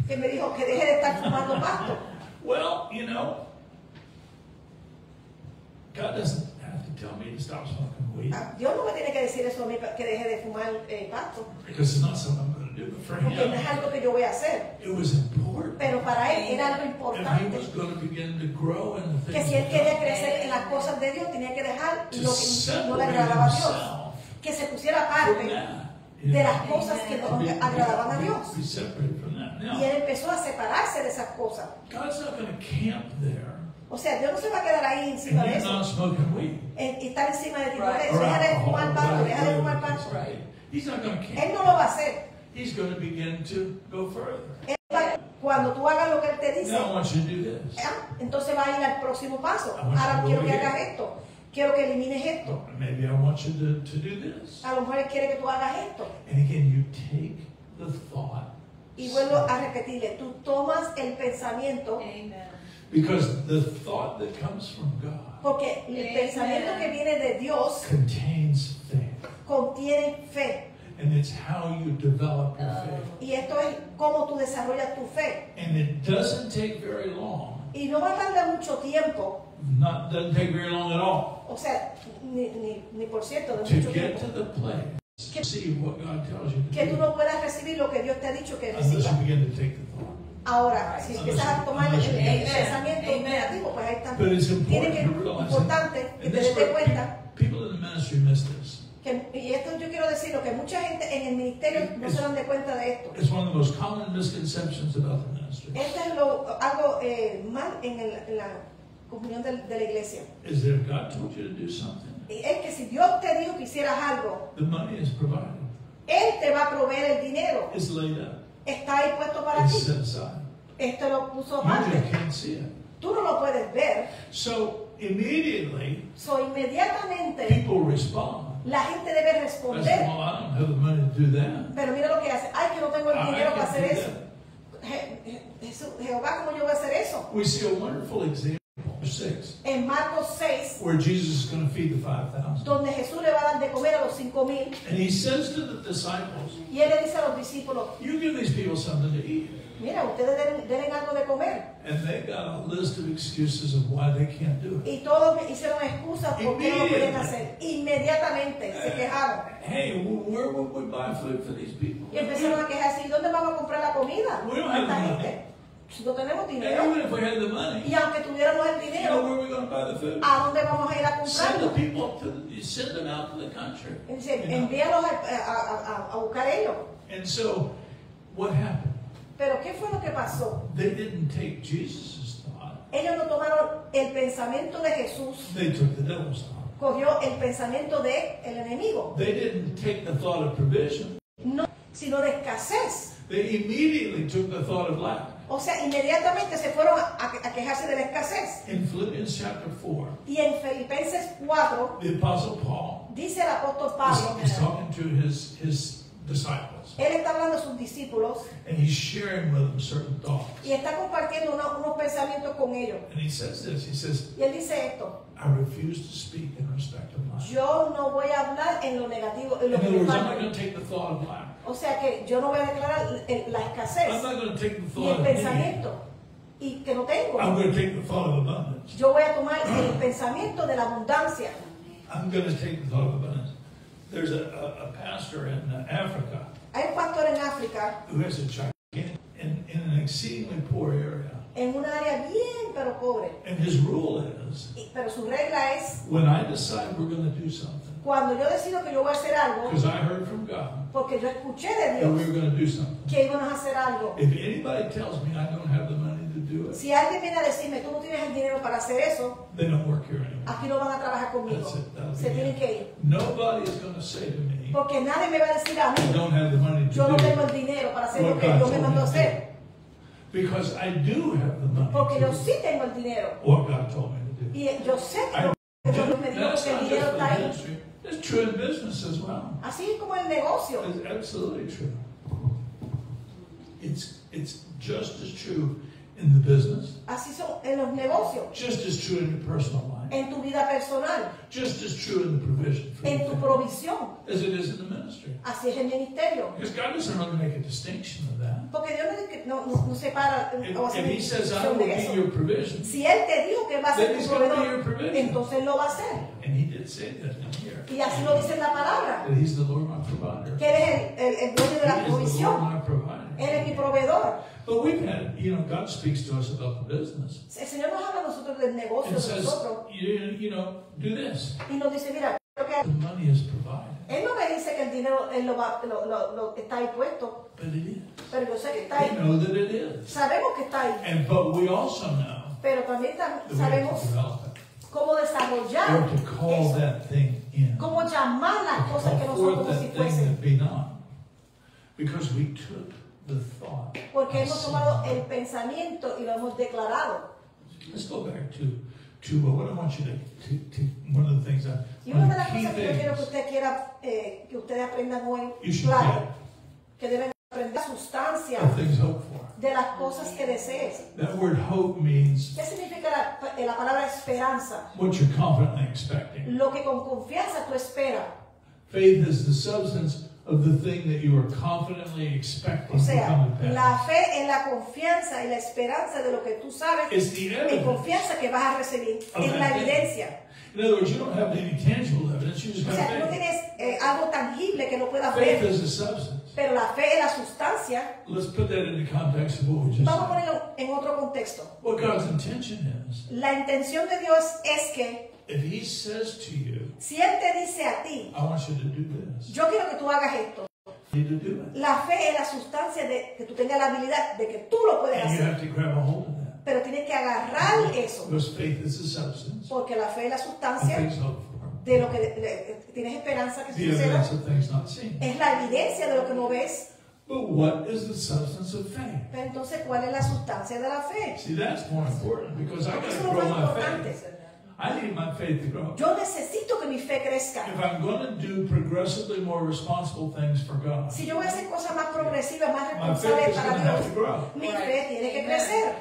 Que me dijo que deje de estar fumando pasto. Well, God doesn't have to tell me to stop smoking weed Dios no me tiene que decir eso a mí que deje de fumar pasto. because it's not something I'm going to do. But for Porque no es him, algo que yo voy a hacer. it was important. Pero para él era algo If he importante. was going to begin to grow in the Que things si él of quería God, crecer en las cosas de Dios, tenía que dejar to lo que no separate le agradaba a Dios. himself Que se pusiera from parte that. de las cosas que no le agradaban a Dios. Be separated from that. Y Now, él empezó a separarse de esas cosas. God's not going to camp there O sea, Dios no se va a quedar ahí encima and de you're eso. not smoking weed Y estar encima de ti. Right. or Deja de alcohol, fumar pasto, deja de fumar whatever pasto. it is, he's not going to Él care. no lo va a hacer. He's going to begin to go further. Él va- cuando tú hagas lo que Él te dice, Now I want you to do this. entonces va a ir al próximo paso. I want you Ahora to quiero go que here. hagas esto. Quiero que elimines esto. Maybe I want you to do this. A lo mejor Él quiere que tú hagas esto. And again, you take the thought. Y vuelvo a repetirle, tú tomas el pensamiento, Amen. Because the thought that comes from God porque el Amen. pensamiento que viene de Dios contains faith. contiene fe. And it's how you develop your faith. Y esto es cómo tú desarrollas tu fe. And it doesn't take very long. Y no va a tardar mucho tiempo, Doesn't take very long at all o sea, ni por ciento de to mucho get tiempo, to the place to see what God tells you que to tú do. no puedas recibir lo que Dios te ha dicho que Unless recibas. you begin to take the thought. Ahora, si empiezas a tomar el Amen. pensamiento Amen. negativo, pues ahí está. But it's Tiene important que, to realize importante que and te this des where cuenta people in the ministry miss this. y esto yo quiero decirlo, que mucha gente en el ministerio no se dan de cuenta de esto. It's one of the most common misconceptions about the ministry. Esto es algo mal en la comunión de la iglesia. Is that if God told you to do something, Y es que si Dios te dijo que hicieras algo, the money is provided. Él te va a proveer el dinero. It's laid up. Está ahí puesto para It's ti. set aside. Esto lo puso You just aparte. can't see it. Tú no lo puedes ver. So immediately, So, inmediatamente people respond. la gente debe I said, responder. well, I don't have the money to do that. Pero mira lo que hace. Ay, que no tengo el I dinero para can't hacer do eso. that. Jehová, ¿cómo yo voy a hacer eso? We see a wonderful example, 6, En Marcos 6, where Jesus is going to feed the 5,000. donde Jesús le va a dar de comer a los 5,000, And he says to the disciples, y él le dice a los discípulos, you give these people something to eat. mira, ustedes denle algo de comer. And they got a list of excuses of why they can't do it. Y todos hicieron excusas por qué no lo pueden hacer. Inmediatamente se quejaron. Hey, where would we buy food for these people? Y empezaron a quejarse, ¿y dónde vamos a comprar la comida? We don't a have esta the money. gente. Si no tenemos And dinero. even if we had the money, Y aunque tuviéramos el you know dinero, where are we going to buy the food? ¿a dónde vamos a ir a Send the comprarlo? people you send them out to the country. Y dice, You know? envíalos a buscar ellos. And so, what happened? Pero ¿qué fue lo que pasó? They didn't take Jesus' thought. Ellos no tomaron el pensamiento de Jesús, They took the devil's thought. cogió el pensamiento del enemigo, They didn't take the thought of provision. no, sino de escasez. They immediately took the thought of lack. O sea, inmediatamente se fueron a quejarse de la escasez. In Philippians chapter 4, Y en Filipenses 4, the Apostle Paul dice el apóstol Pablo, is talking to his disciples. él está hablando a sus discípulos And he's sharing with them certain thoughts. y está compartiendo unos pensamientos con ellos. And he says this, he says, Y él dice esto, I refuse to speak in respect of life. yo no voy a hablar en lo negativo, en In lo que other me words, I'm falta. not going to take the thought of lack. O sea que yo no voy a declarar la I'm escasez not going to take the y thought el of need. pensamiento y que no tengo. I'm going to take the thought of abundance. Yo voy a tomar el pensamiento de la abundancia. I'm going to take the thought of abundance. There's a pastor in Africa Hay un pastor en África, who has a child in an exceedingly poor area. en un área bien pero pobre, And his rule is, pero su regla es, when I decide we're going to do something, cuando yo decido que yo voy a hacer algo, because I heard from God porque yo escuché de that we Dios were going to do something. que íbamos a hacer algo. If anybody tells me I don't have the money to do it, Si alguien viene a decirme, tú no tienes el dinero para hacer eso, they don't work here anymore. aquí no van a trabajar conmigo. That's it. That'll Se be tienen it. que ir. Nobody is going to say to me, Porque nadie me va a decir a I mí, don't have the money to yo no do tengo it. el dinero para hacer What lo que God Dios me told mandó a me to hacer. Because I do have the money Porque to yo do sí tengo el dinero. what God told me to do. Y yo sé que I- lo que Dios me dijo That's que el not just dinero for está the ahí. ministry. It's true in business as well. Así es como el negocio. It's absolutely true. It's just as true in the business, Así son en los negocios, just as true in your personal life, en tu vida personal, just as true in the provision for en your tu family provisión. as it is in the ministry. Así es el ministerio. Because God doesn't really make a distinction of that. Porque Dios no separa o hace If He says, I distinción will de be eso. your provision, Si Él te dijo que va a ser then tu He's going to be your proveedor, provision. entonces Él lo va a hacer. And He did say that in here, Y así lo dice en la palabra. that He's the Lord my provider. Que Él es el dueño de la He is the Lord provisión. my provider. Él es mi proveedor. But we've had, God speaks to us about the business. El Señor nos habla a nosotros del negocio And de says, nosotros. do this. Y nos dice, mira, creo que The money is provided. Él no me dice que el dinero Él lo está ahí puesto, But it is. pero yo sé que está We ahí. know that it is. Sabemos que está ahí. But we also know pero también the way sabemos to develop it. cómo Or desarrollar to call eso, that thing in. cómo llamar las To cosas que call no son forth como si that thing fuesen. that be not. Because we took the thought. Porque of hemos tomado sin. el pensamiento y lo hemos declarado. Let's go back to what I want you to one of the things that Y one una of de the las key cosas que yo quiero que things usted quiera, que ustedes aprendan hoy, you should claro, get que deben aprender la sustancia of things hoped for. de las cosas que desees. That word hope means ¿Qué significa la palabra esperanza? what you're confidently expecting. Lo que con confianza tú esperas. Faith is the substance of the thing that you are confidently expecting O to sea, come to la pass. fe es la confianza y la esperanza de lo que tú sabes It's the en evidence. confianza que vas a recibir. of Es la that thing. evidencia. In other words, you don't have any tangible evidence, you just O have sea, tú no faith. tienes algo tangible que lo puedas Faith ver, is a substance. pero la fe es la sustancia. Let's put that in the context of what we just Vamos a said. ponerlo en otro contexto. What God's intention is, La intención de Dios es que if He says to you, si Él te dice a ti, I want you to do this, yo quiero que tú hagas esto, you need to do it. la fe es la sustancia de que tú tengas la habilidad de que tú lo puedes And you hacer, have to grab a hold of that. pero tienes que agarrar eso, Because faith is the substance porque la fe es la of sustancia things hoped for. de lo que tienes esperanza que The suceda, evidence of things not seen. es la evidencia de lo que no ves. But what is the substance of faith? Pero entonces, ¿cuál es la sustancia de la fe? See, that's more important because I got Eso es to lo grow más my importante. faith. I need my faith to grow. Yo necesito que mi fe crezca. If I'm going to do progressively more responsible things for God, Si yo voy a hacer cosas más progresivas, más my faith responsables is para going to have to Dios, grow. mi fe tiene que crecer.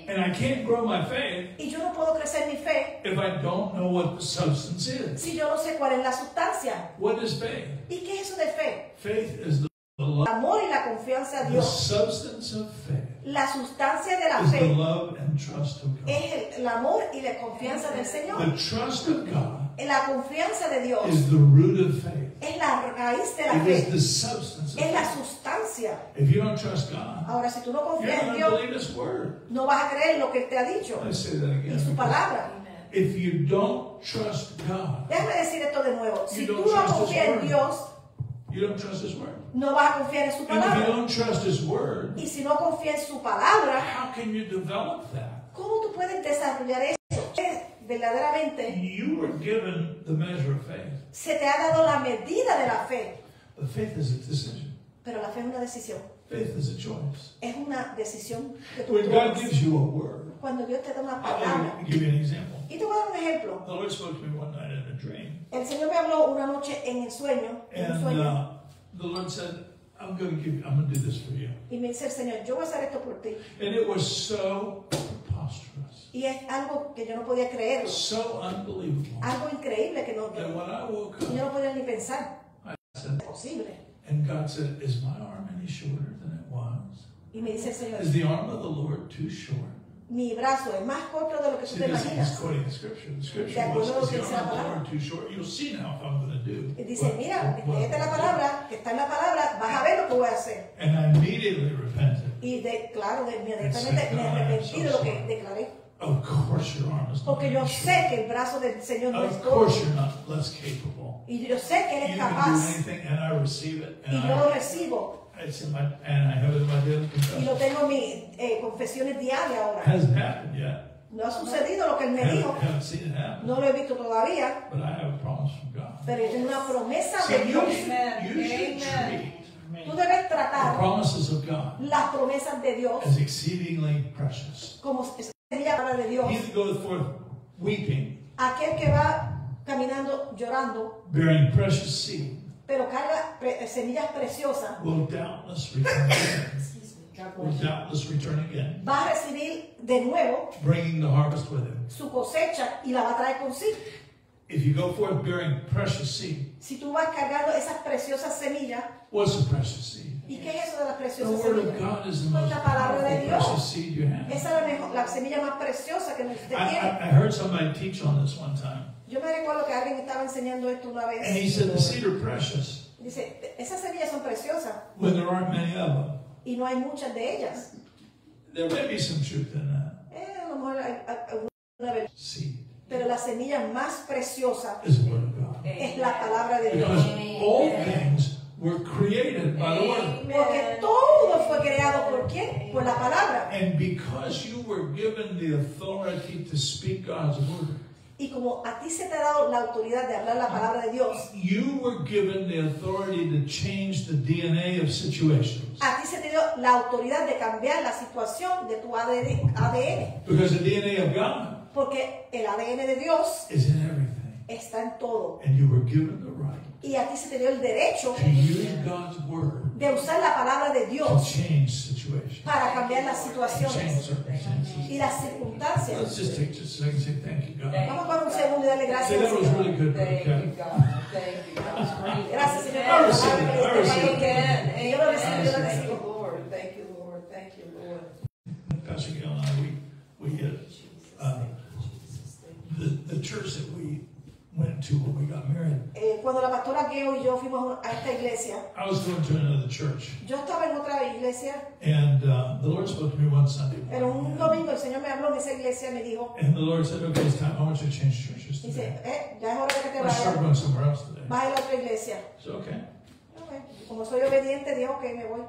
And I can't grow my faith Y yo no puedo crecer mi fe if I don't know what the substance is. si yo no sé cuál es la sustancia. What is faith? ¿Y qué es eso de fe? Faith is the love. El amor y la confianza a The Dios. substance of faith La sustancia de la is the fe love and trust of God. es el amor y la confianza del The Señor. trust of God La confianza de Dios is the root of faith. es la raíz de la It is fe, the substance of es la faith. sustancia. If you don't trust God, Ahora, si tú no you're confías en not going Dios, to believe His word. no vas a creer lo que Él te ha dicho I say that again. y su palabra. If you don't trust God, Déjame decir esto de nuevo. Si You tú don't no trust His confías en word. Dios, you don't trust His word. no vas a confiar en su And if you palabra. don't trust His word, Y si no confías en su palabra, how can you develop that? ¿cómo tú puedes desarrollar eso? Verdaderamente You were given the measure of faith. se te ha dado la medida de la fe, But faith is a decision. pero la fe es una decisión. Faith is a choice. Es una decisión que tú When God tomas. gives you a word, Cuando Dios te da una I'll palabra. give you an example. Y te voy a dar un ejemplo. The Lord spoke to me one night in a dream. El Señor me habló una noche en el sueño, And the Lord said, I'm going to do this for you. y me dice el Señor, yo voy a hacer esto por ti. And it was so preposterous, Y es algo que yo no podía creerlo. so unbelievable, Algo increíble que that when I woke yo up, no podía ni pensar. I said, Posible. and God said, is my arm any shorter than it was? Y me dice el Señor, Is the arm of the Lord too short? mi brazo es más corto de lo que tú See, te this is imaginas. quoting the scripture. The scripture De acuerdo a lo was, que is the dice la arm of the palabra. Lord too short? You'll see now if I'm going to do. Y dice, mira, esta es la palabra, que está en la palabra, vas a ver lo que voy a hacer. And I immediately repented. Y claro, inmediatamente me arrepentí de lo que declaré. Of course your arm is not Porque yo any sé short. que el brazo del Señor no es Of corto. course you're not less capable. Y yo sé que Él You es can do capaz. anything, and I receive it, Y and yo lo recibo. it's in my, and I have it in my daily Y lo confession. tengo en mis confesiones diarias ahora. Hasn't happened yet. No ha sucedido lo que Él me dijo. Haven't seen it happen. No lo he visto todavía. But I have a promise from God. Pero yo tengo una promesa See, de you Dios. should treat Tú debes the tratar promises of God las promesas de Dios as exceedingly precious. como sería la palabra de Dios. He that goeth forth weeping, Aquel que va caminando llorando, bearing precious seed, pero carga semillas preciosas, will doubtless return again. Will doubtless return again, va a recibir de nuevo bringing the harvest with him. su cosecha y la va a traer consigo. If you go forth bearing precious seed, Si tú vas cargando esas preciosas semillas, what's a precious seed? ¿y qué es eso de las The preciosas Word of semillas? God is the Pues most la palabra de powerful Dios. precious seed you have. Esa es la semilla más preciosa que usted tiene. I heard somebody teach on this one time. Yo me recuerdo que alguien estaba enseñando esto una And he vez. said the seed are precious Dice, esas semillas son preciosas when there aren't many of them. y no hay muchas de ellas. There may be some truth in that. A lo mejor hay una verdad. Seed Pero la semilla más preciosa is the Word of God. es la palabra de Dios. Because all things were created by the Word. Porque todo fue creado por quién? por la palabra. And because you were given the authority to speak God's word, Y como a ti se te ha dado la autoridad de hablar la palabra de Dios, you were given the authority to change the DNA of situations. a ti se te dio la autoridad de cambiar la situación de tu ADN. Because the DNA of God Porque el ADN de Dios is in everything. está en todo. And you were given the right Y a ti se te dio el derecho to use God's word de usar la palabra de to Dios change situations. para cambiar las Change situaciones circumstances. y las circunstancias. Let's just take just a second and say thank you, God. Vamos a poner un segundo y darle Say, gracias al that was Señor. really good, Thank okay? you, God. Thank you. That was great. Gracias, Señor, I por la receive palabra it. que I usted receive me dio. Amen. Yo lo recibo, yo lo Thank recibo. you, Lord. Thank you, Lord. Thank you, Lord. Pastor Gail and I, we the church that we went to when we got married. Cuando la pastora Geo y yo fuimos a esta iglesia, I was going to another church, yo estaba en otra iglesia, and the Lord spoke to me one Sunday pero un morning. domingo el Señor me habló en esa iglesia y me dijo, And the Lord said, "Okay, it's time. I want you to change churches dice, today. ya es hora de que te I start vayas, going somewhere else today." vas a ir a otra iglesia. So okay, Como soy obediente, dijo, ok, me voy.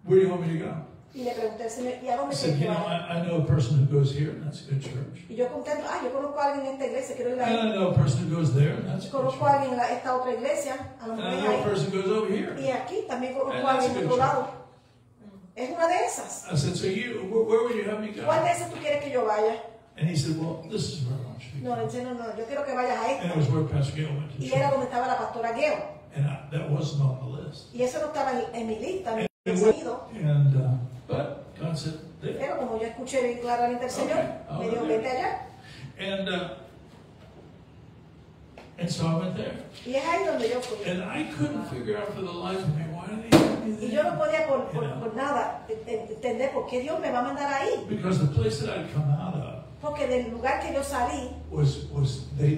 where do you want me to go? Y le pregunté al Señor, ¿y a I dónde said, quieres you que know, vaya? I know a person who goes here, and that's a good church. Y yo contento, yo conozco a alguien en esta iglesia, quiero ir And ahí. I know a person who goes there, and that's a good Conozco a church. alguien en esta otra iglesia, a lo And mejor I es know a ahí. person who goes over here. Y aquí también conozco And a that's alguien a en good otro church. lado. Es una de esas. I said, so where would you have me go? ¿Cuál de esas tú quieres que yo vaya? And he said, well, this is where I want you to No, go. le dije, no, yo quiero que vayas a And it esta. was where Pastor Gail went to Y era church. donde estaba la pastora Geo. And that wasn't on the list. Y eso no estaba en mi lista, en mi And, sonido. but God said, there. Pero como yo escuché bien claramente al Señor, me dijo, vete allá. And so I went there. Y es ahí donde yo fui. And I couldn't figure out for the life of me, why did he have me Y there? yo no podía por You know? nada entender por qué Dios me va a mandar ahí. Because the place that I'd come out of Porque del lugar que yo salí, was they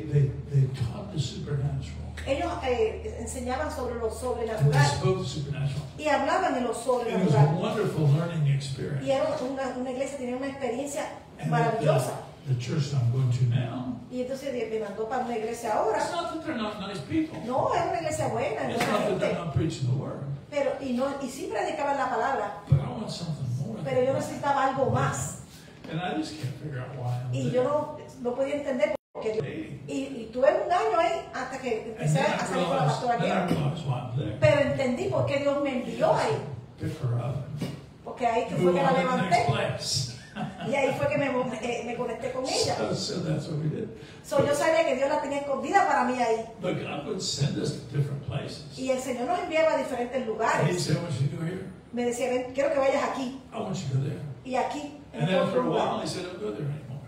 taught the supernatural. ellos enseñaban sobre lo And they sobrenatural spoke the supernatural. y hablaban en lo And it was a sobrenatural. wonderful learning experience. Y era una iglesia, tenía una experiencia And maravillosa. the church that I'm going to now, Y entonces me mandó para una iglesia ahora. it's not that they're not nice people. No, era una iglesia buena, It's buena not that they're gente. not preaching the word. Pero, y sí predicaban la palabra, But I want something more. pero yo necesitaba algo más. And I just can't figure out why I'm Y there. yo no podía entender por qué Dios. Y tuve un año ahí hasta que And empecé a salir con la pastora then I aquí. realized why I'm there. Pero entendí por qué Dios me envió ahí. Pick her up. Porque ahí que fue Move que la on to the next levanté. place. Y ahí fue que me conecté con ella. So that's what we did. So, yo sabía que Dios la tenía escondida para mí ahí. But God would send us to different places. Y el Señor nos enviaba a diferentes And He'd lugares. say, I want you to go here. Me decía, ven, quiero que vayas aquí I want you to go there. y aquí. En And then otro for a while, lugar. He said, don't go there anymore.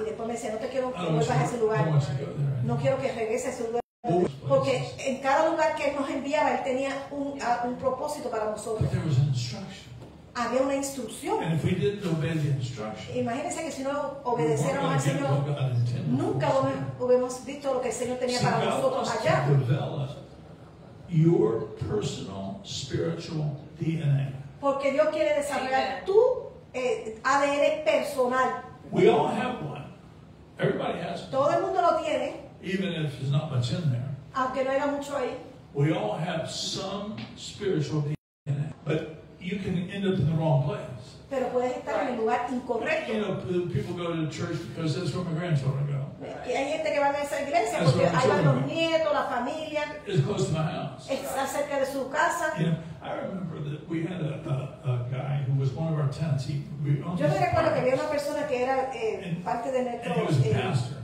Y después me decía, no te quiero I que don't want vuelvas a ese you, I lugar. don't want you to go there No anymore. quiero que regreses a ese lugar. Always Porque places. en cada lugar que Él nos enviaba, Él tenía un propósito para nosotros. But there was an instruction. Había una instrucción. And if we didn't obey the instruction, Imagínense que si no we weren't obedeciéramos al going to get what Señor, God intended. nunca hubiéramos visto lo que el Señor tenía See, para God nosotros wants allá. to develop your personal spiritual DNA. Porque Dios quiere desarrollar Amen. tu ADN personal. We all have one. Everybody has one. Todo el mundo lo tiene, Even if there's not much in there. aunque no haya mucho ahí. We all have some spiritual DNA. But you can end up in the wrong place. Pero puedes estar en el lugar incorrecto. You know, people go to church because that's where my grandchildren go. Y hay gente que va a esa iglesia That's porque what I'm ahí van talking los about. nietos, la familia, It's close to my house. está cerca de su casa. You know, I remember that we had a guy who was one of our tenants. We owned Yo me this recuerdo que había apartment, una persona que era parte de and nuestro... he was a pastor.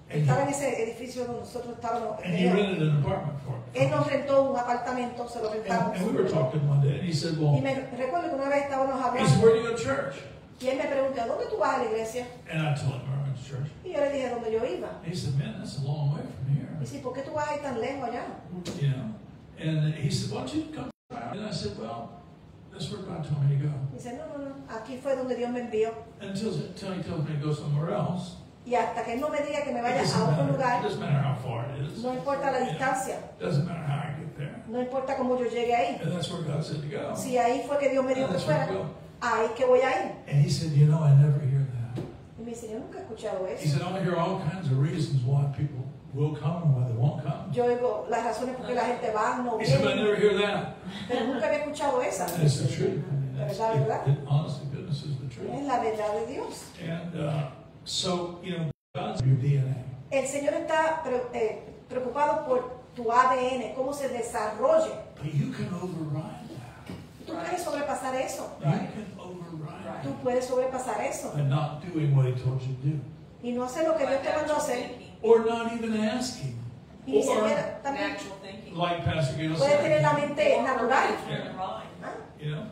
And estaba en ese edificio donde nosotros estábamos. he rented an apartment for Él nos us. rentó un apartamento, se lo rentamos. And we were talking one day, and he said, Y well, me recuerdo que una vez estábamos he said, where do hablando you go to church? y él me pregunta, ¿dónde tú vas a la iglesia? And I told him where I went to church. Y yo le dije, ¿dónde yo iba? And he said, man, that's a long way from here. Y dice, ¿por qué tú vas a ir tan lejos allá? You know? And he said, why don't you come around? And I said, well, that's where God told me to go. Y dice, no, aquí fue donde Dios me envió. Until he tells me to go somewhere else. Y hasta que él no me diga que me vaya It a otro doesn't lugar, matter how far it is. no importa la You know? distancia, Doesn't matter how I get there. no importa cómo yo llegue ahí. And that's where God said to go. Si ahí fue que Dios me dijo que That's where fuera, to go. ahí que voy a ir. And he said, you know, I never hear that. Y me dice, yo nunca he escuchado He eso. said, I hear all kinds of reasons why people will come and why they won't come. Yo oigo las razones por qué la gente va, no He said, but I viene, never hear that. pero nunca había escuchado esa. And it's the truth. I mean, Pero es la verdad. Honest to goodness is the truth. Es la verdad de Dios. And so, you know, God's your DNA. El Señor está preocupado por tu ADN, cómo se desarrolle. But you can override that. Tú puedes sobrepasar eso. You can override Tú that puedes sobrepasar eso. by not doing what He told you to do. Y no hacer lo que Dios te mandó a hacer. Or not even asking. Y ni Or, siquiera también Natural thinking. like Pastor Gail puedes tener la said, mente natural. ¿Ah? you know,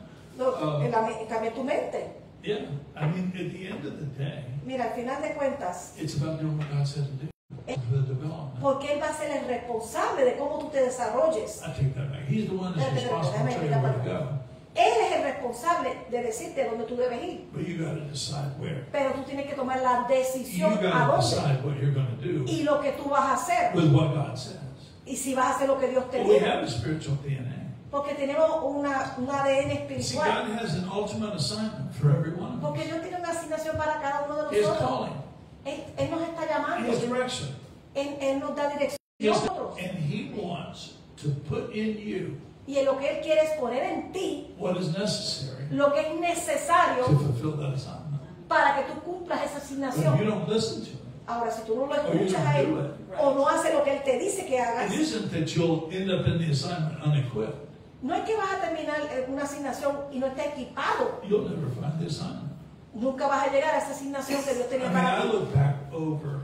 Cambia tu mente. yeah. I mean, at the end of the day, Mira, al final de cuentas, it's about doing what God said to do for the development. porque Él va a ser el responsable de cómo tú te desarrolles. I take that back. He's the one that's responsible to tell you where to go. Él es el responsable de decirte dónde tú debes ir. But you got to decide where. Pero tú tienes que tomar la You decisión a got to dónde decide what you're going to do y lo que tú vas a hacer. with what God says. Y si vas a hacer lo que Dios te But we diga. have a spiritual DNA. Porque tenemos un ADN See, espiritual. God has an ultimate assignment for every one of Porque us. Dios tiene una asignación para cada uno de His nosotros. calling, Él nos está llamando. His direction. Él nos da dirección a His, nosotros. and He wants to put in you Y lo que Él quiere es poner en ti what is necessary lo que es necesario to fulfill that assignment. para que tú cumplas esa But if you asignación. don't listen to Him, Ahora, si tú no lo or you escuchas a don't Él do it, o no haces lo que Él te dice que hagas, it isn't that you'll end up in the assignment unequipped. no es que vas a terminar una asignación y no estés equipado. You'll never find the assignment. Nunca vas a llegar a esa asignación que Dios I tenía mean, para I ti. look back over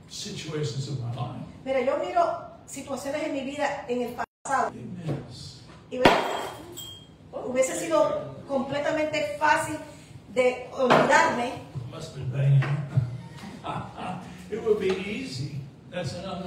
situations of my life. Mira, yo miro situaciones en mi vida en el pasado They miss. y hubiese sido completamente fácil de olvidarme. Must have been banging. It would be easy. That's no.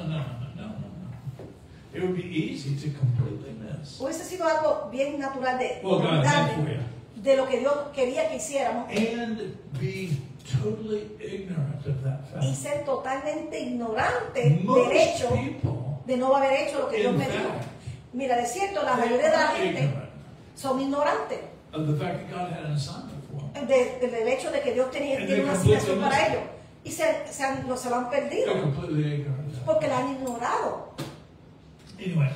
It would be easy to completely miss. Hubiese sido algo bien natural de Well, God meant for olvidarme you. de lo que Dios quería que hiciéramos And be totally ignorant of that y fact. ser totalmente ignorante del Most hecho people, de no haber hecho lo que Dios in me dijo. fact, Mira, de cierto, la they mayoría de la are gente ignorant son ignorantes of the fact that God had an assignment for them. del hecho de que Dios tiene And una they asignación completely para missed ellos y se lo han perdido They're completely ignorant of that. porque la han ignorado. Anyway,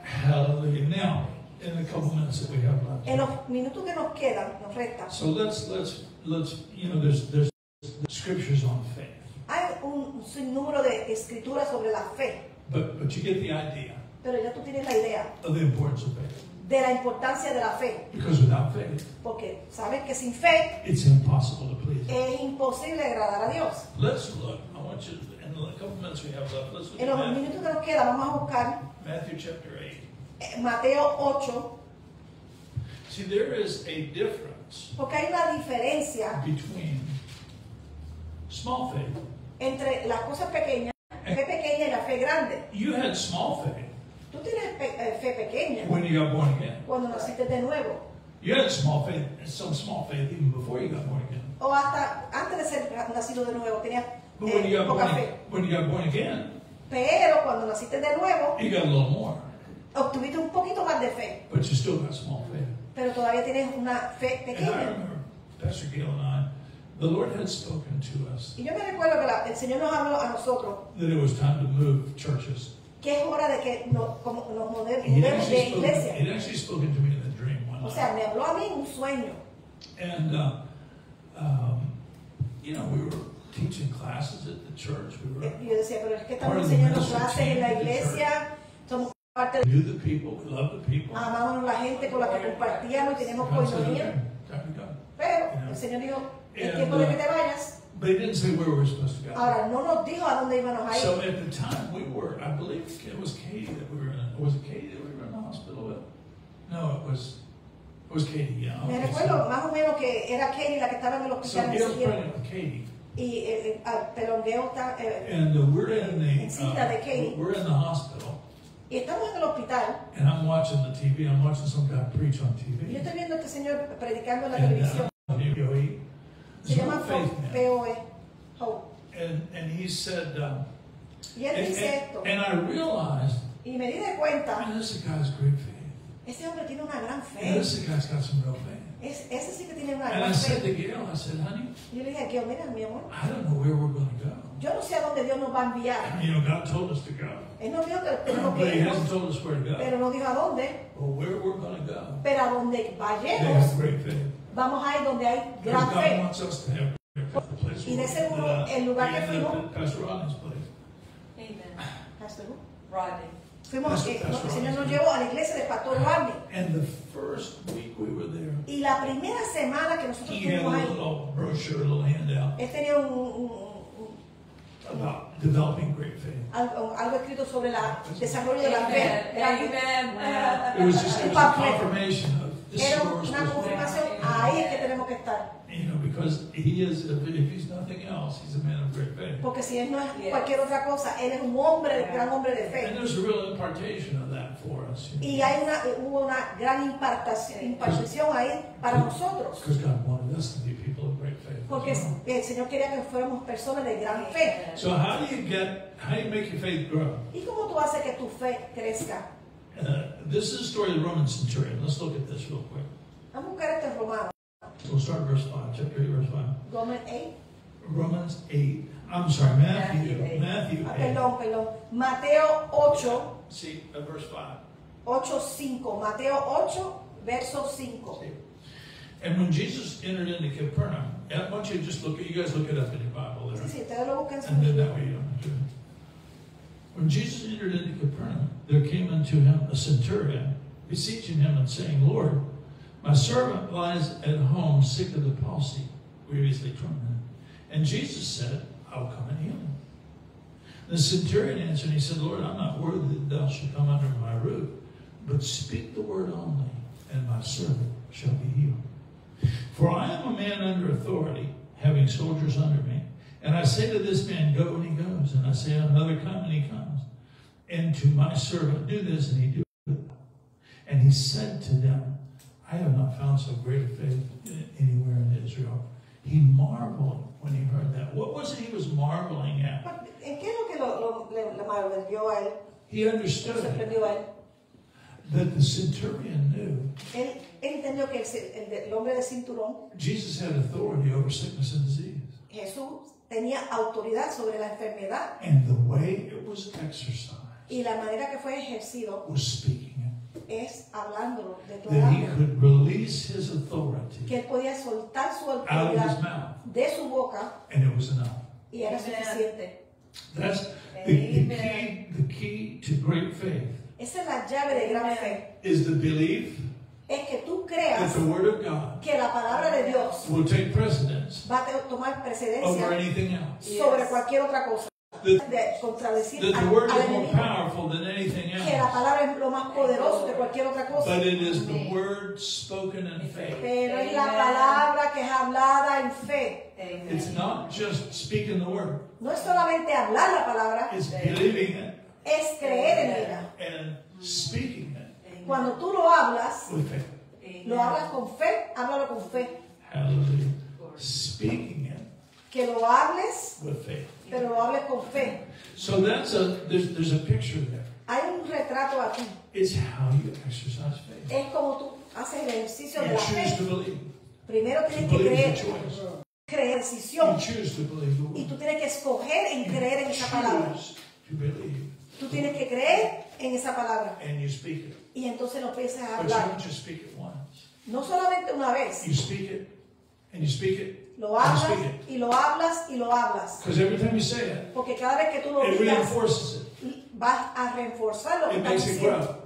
hallelujah. Now, in the couple minutes that we have left. En los minutos que nos quedan, nos restan, So let's you know, there's scriptures on faith, hay un sinnúmero de escrituras sobre la fe, but you get the idea pero ya tú tienes la idea of the importance of faith. de la importancia de la fe, Because without faith, porque sabes que sin fe it's impossible to please Him. es imposible agradar a Dios. Let's look. I want you to, in the couple minutes we have left, let's look En at los minutos que nos quedan vamos a buscar Matthew chapter 8. Mateo 8, See, there is a difference porque hay una diferencia between small faith. entre las cosas pequeñas, fe pequeña y la fe grande. You had small faith Tú tienes fe pequeña when you got born again. cuando naciste de nuevo, You had small faith, some small faith even before you got born again. o hasta antes de ser nacido de nuevo tenías But when you got poca born, fe. when you got born again, Pero cuando naciste de nuevo, you got a little more. obtuviste un poquito más de fe, But you still got small faith. pero todavía tienes una fe And I pequeña. remember Pastor Gail and I, the Lord had spoken to us Y yo me recuerdo que el Señor nos habló a nosotros that it was time to move churches. que es hora de que nos mudemos He'd de iglesia. actually spoken to me in a dream one O night. sea, me habló a mí en un sueño. And, you know, we were teaching classes at the church. We were Y yo decía, pero es que estamos Part of the enseñando ministry clases en la team at the iglesia, somos parte de... knew the people, we loved the people. Amábamos a la gente con la que compartíamos y teníamos God said, coinonía. okay, time to go. Pero el Señor dijo, es And, tiempo de que te vayas. But he didn't say where we were supposed to go. Ahora, no nos dijo a dónde íbamos a So ir. at the time we were, I believe it was Katie that we were in. Was it Katie that we were in the hospital with? No, it was Katie. Yeah. Me okay, recuerdo más o menos que era Kelly la que estaba en el So hospital en Gail's ese tiempo. pregnant with Katie, Y el pelongueo está... and we're in en cita de Katie. we're in the hospital, Y estamos en el hospital. and I'm watching the TV. I'm watching some guy preach on Y yo TV. estoy viendo a este señor predicando en la And televisión. He's Se a llama faith man. POE. Hope. And he said, Y él dice esto. and I realized, Y me di de cuenta, man, this guy's great faith. ese hombre tiene una gran Man, fe. this guy's got some real faith. Ese sí que tiene una And I gran said fe. to Gail, I said, honey, Y yo le dije, Gil, mira, mi amor, I don't know where we're going to go. yo no sé a dónde Dios nos va a enviar. You know, God told us to go. Él nos dijo que tenemos But que he irnos, hasn't told us where to go. pero no dijo a dónde. But where we're going to go, Pero a donde they vayamos, have great faith. vamos a ir donde hay gran God fe. wants us to have great faith. The place Y de where seguro, we- el lugar que we ended up fuimos- at Pastor Rodney's place. Amen. Pastor, Rodney. fuimos, Pastor el Señor nos Rodney. llevó a la iglesia de Pastor Rodney. And the first week we were there, Y la primera semana que nosotros he had a estuvimos ahí, little brochure, a little handout él tenía about developing great faith. algo escrito sobre el desarrollo de la fe. Era, It was just a confirmation of this era is where we're una supposed to confirmación, ahí es que tenemos que estar. be. You know, because he is, if he's nothing else, he's a man of great faith. Porque si él no es cualquier otra cosa, él es un hombre, gran hombre de And fe. there's a real impartation of that for us. You Y know, hay hubo una gran impartición ahí para nosotros. because God wanted us to be people of great faith. as Porque well. el Señor quería que fuéramos personas de gran fe. So how do you make your faith grow? ¿Y cómo tú haces que tu fe crezca? This is the story of the Roman centurion. Let's look at this real quick. Vamos a buscar esto en Romanos. We'll start verse 5, chapter 8, verse 5. Romans 8. Romans 8. I'm sorry, Matthew. Matthew 8. Perdón. Mateo 8, See, verse 5. 8:5. Mateo 8, verso 5. See. And when Jesus entered into Capernaum, I want you to just look at, you guys look it up in your Bible there. Sí, sí, ustedes lo buscan en su And then Biblia. that way you don't have to. When Jesus entered into Capernaum, there came unto him a centurion, beseeching him and saying, Lord, my servant lies at home sick of the palsy, grievously tormented. And Jesus said, I will come and heal him. The centurion answered, and he said, Lord, I'm not worthy that thou should come under my roof, but speak the word only, and my servant shall be healed. For I am a man under authority, having soldiers under me. And I say to this man, go, and he goes. And I say to another, come, and he comes. And to my servant, do this, and he doeth it. And he said to them, I have not found so great a faith anywhere in Israel. He marveled when he heard that. What was it he was marveling at? ¿En qué es lo que le maravilló a él? He understood Lo sorprendió a él. that the centurion knew Él entendió que el hombre de cinturón, Jesus had authority over sickness and disease. Jesús, tenía autoridad sobre la enfermedad And the way it was exercised y la manera que fue ejercido was speaking it. es hablándolo, That he declarándolo. could release his authority Que él podía soltar su out of his autoridad mouth, de su boca and it was enough. y era suficiente. That's the key to great faith Esa es la llave de gran fe. is the belief Es que tú that creas the Word of God que la palabra de Dios will take precedence va a tomar over precedencia anything else. sobre cualquier otra cosa. That, De contradecir that the al Word is more enemigo. powerful than anything Que la else. palabra es lo más poderoso que cualquier otra cosa. But it is the Word spoken in faith. Pero es la palabra que es hablada en fe. It's not just speaking the Word. No es solamente hablar la palabra, It's believing it es creer en ella. and speaking it Cuando tú lo hablas, with faith. lo hablas con fe, háblalo con fe. Hallelujah. Speaking it Que lo hables, with faith. pero lo hables con fe. So there's a picture there. Hay un retrato aquí. It's how you exercise faith. Es como tú haces el ejercicio de You la choose fe. to believe. Primero To tienes que believe creer, is a choice. creer You decisión. choose to believe the Y Word. tú tienes que escoger en creer en esa palabra. Choose to believe. Tú tienes que creer en esa palabra. And you speak it. Y entonces lo empiezas a But you hablar. don't just speak it once. No solamente una vez. You speak it, and you speak it, Lo and you hablas speak it. y lo hablas y lo hablas. Because every time you say it, Porque cada vez que tú lo it digas, reinforces it. vas a reforzar lo que It estás makes it diciendo. grow.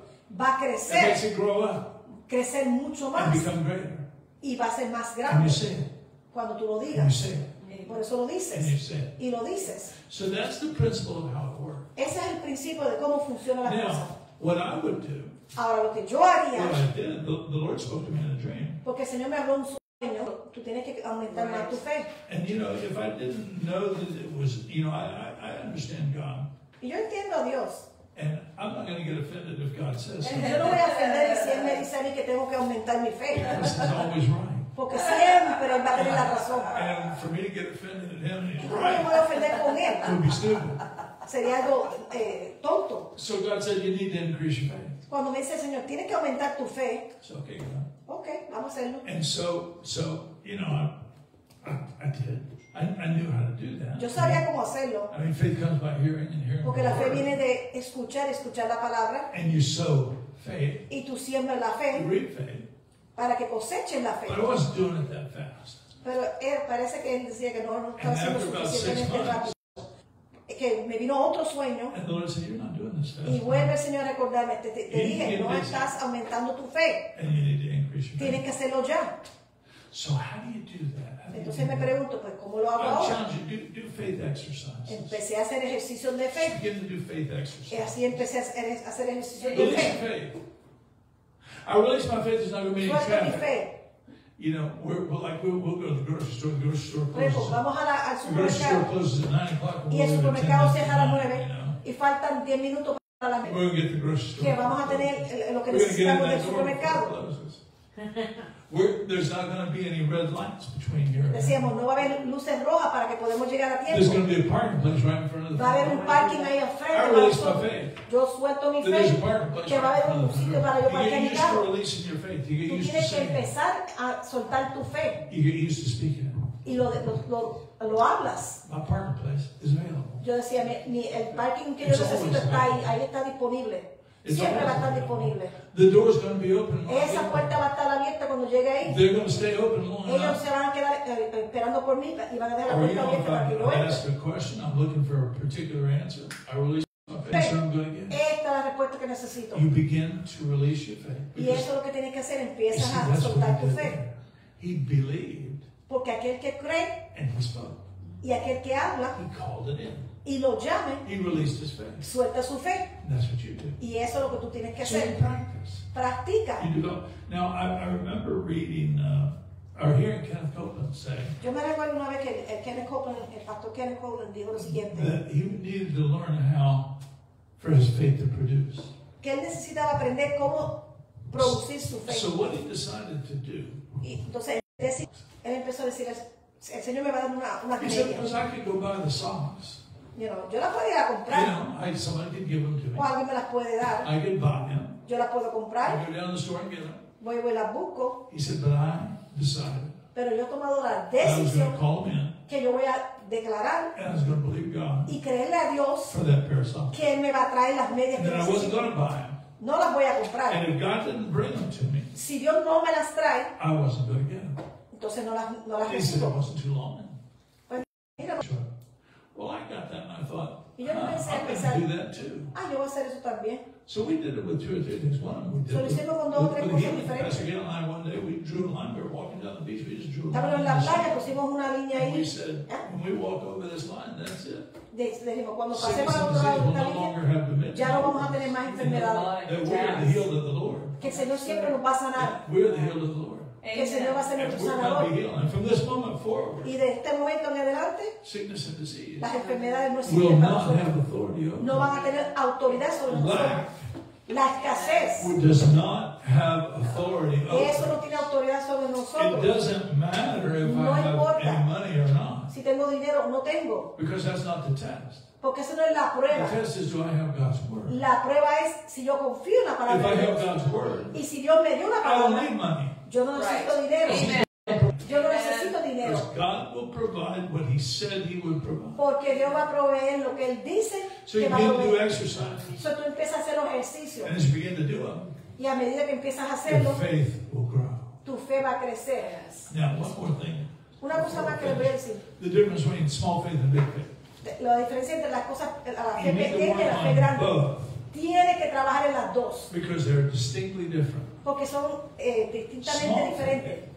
Va a It makes crecer, it grow up crecer mucho and más. become greater. Y va a ser más And you grande say it, cuando tú lo and you digas. say it, Por eso lo and you dices. say it. Y lo dices. So that's the principle of how it works. Ese es el principio de cómo funcionan las cosas. Now, what I would do, Ahora, lo que yo haría, what I did, the Lord spoke to me in a dream. porque el Señor me habló un sueño, tú tienes que aumentar más tu fe. And you know, if I didn't know that it was, you know, I understand God. Y yo entiendo a Dios. And I'm not going to get offended if God says Yo something. no voy a ofender si Él me dice a mí que tengo que aumentar mi fe. This is always right. Porque siempre Él va a tener la razón. And for me to get offended at him, and he's No me voy right, a ofender con Él. would be stupid. Sería algo tonto. So God said, you need to increase your faith. Cuando me dice el Señor, tienes que aumentar tu fe. So, okay, God. Ok, vamos a hacerlo. And so, you know, I did. I knew how to do that. Yo sabía cómo hacerlo. I mean, faith comes by hearing and hearing Porque the la fe word. viene de escuchar la palabra. And you sow faith, Y tú siembras la you fe reap faith. para que cosechen la fe. But I wasn't doing it that fast. Pero parece que él decía que no estaba And haciendo after about 6 suficientemente months, rápido. Que me vino otro sueño and the Lord said, "You're not doing this fast. y vuelve el Señor a recordarme, te dije, no busy. estás aumentando tu fe, And you need to increase your tienes faith." que hacerlo ya. So how do you do that? How do you Entonces do me that? pregunto, pues, ¿cómo lo hago I ahora? challenge you, do faith exercises. Empecé a hacer ejercicios de fe. Begin to do faith Y exercises. así empecé a hacer ejercicios de Release your fe. faith. I release my faith. There's not going to be any Suelto mi traffic. fe. You know, we'll go to the grocery store. The grocery store Por ejemplo, closes. vamos al The grocery store supermercado closes at 9 o'clock. y el supermercado cierra a las 9 You know, y faltan 10 minutos para las we're going to get the grocery store. que vamos a tener lo que We're going to get in necesitamos del that door before it supermercado. closes. There's not going to be any red lights between here and there. Decíamos, no va a haber luces rojas para que podamos llegar a There's going tiempo. to be a parking place right in front of the Va a haber un parking ahí al I frente para release my nosotros. faith. Yo suelto mi That there's a fe parking place que va a right in haber front un of the sitio para yo You parquear get mi used to carro. releasing your faith. You get Tú used to tienes que saying it. empezar a soltar tu fe You get used to speaking it. y lo hablas. My parking place is available. Yo decía, el parking que yo necesito está ahí está disponible. It's Siempre va a estar always disponible. The door's going to be open. Esa puerta va a estar abierta cuando llegue ahí. They're going to stay open long Ellos enough. se van a quedar esperando por mí y van a dejar la Or you puerta know, abierta para que if yo I entre. ask a question, I'm looking for a particular answer. I release my faith, so I'm going to get it. Esta es la respuesta que necesito. You begin to release your faith. Y Because, eso es lo que tienes que hacer. you Empiezas see, a that's soltar what tu he did fe. there. He believed Porque aquel que cree and he spoke. y aquel que habla He called it in. y lo llame, He released his faith. suelta su fe. And that's what you do. Y eso es lo que tú tienes que So you hacer. practice. Practica. You develop. Now, I remember reading or hearing Kenneth Copeland say Yo me recuerdo una vez que el pastor Kenneth Copeland dijo lo siguiente, that he needed to learn how for his faith to produce. que él necesitaba aprender cómo producir su fe. So what he decided to do, Y entonces él empezó a decir, el Señor me va a dar una he said, media. because I could go buy the socks. Yo la puedo ir a You comprar know, somebody could give them to me. o alguien me las puede dar. I could buy them. Yo las puedo I comprar, go down to the store and get them. voy y las busco, He said, but I decided pero yo he tomado la I was going decisión to call them in que yo voy a declarar and I was going to believe God y creerle a Dios for that pair of socks. que Él me va a traer las medias And que then I wasn't necesito. going to buy them. No las voy a comprar. And if God didn't bring them to me, Si Dios no me las trae, I wasn't going to get them. entonces no las He said it recibo. wasn't too long. Mira, Well, I got that and I thought, Y yo no pensé I'm going pensar- to do that too. yo voy a hacer eso también. So we did it with 2 or 3 things. One, we did So lo it hicimos con 2 o 3 with cosas healing. diferentes. Pastor Gail and I, one day, we drew a line. We were walking down the beach. We just drew a Estábamos en line. la playa, pusimos una línea And we ahí. said, when we walk over this line, that's it. Dijimos, cuando Sickness pasemos al and otro lado disease de will esta no línea, longer have dominion. ya no vamos a tener más enfermedades. That we are the healed of the Lord. Que el Señor siempre nos va a sanar. We are the healed of the Lord. Que el Señor va a ser And nuestro we're going to sanador. be healed. And from this moment forward, Y de este momento en adelante, sickness and disease las enfermedades no will existen para not have nosotros. authority over No van a tener autoridad sobre nosotros. Lack La escasez, does not have authority over eso no us. tiene autoridad sobre It nosotros. doesn't matter if No I have importa. any money or not, Si tengo dinero o no tengo. because that's not the test. Porque eso no es la The prueba. test is, do I have God's word? La prueba es si yo confío en la If palabra I de have Dios. God's word, Y si Dios me dio una I don't palabra, need money. yo no necesito dinero. Yo no necesito dinero. Because God will provide what He said He would provide. Porque Dios va a proveer lo que Él dice So que you va a begin to do proveer. exercises. Entonces tú empiezas a hacer los ejercicios. And as you begin to do them, Y a medida que empiezas a your hacerlo, faith will grow. tu fe va a crecer. Now, one more thing. Una cosa más que les voy a decir. The difference between small faith and big faith. La diferencia entre las cosas, la fe You need to pequeña y work la fe on grande. both Tiene que trabajar en las dos. because they're distinctly different. Porque son distintamente Small diferentes. faith.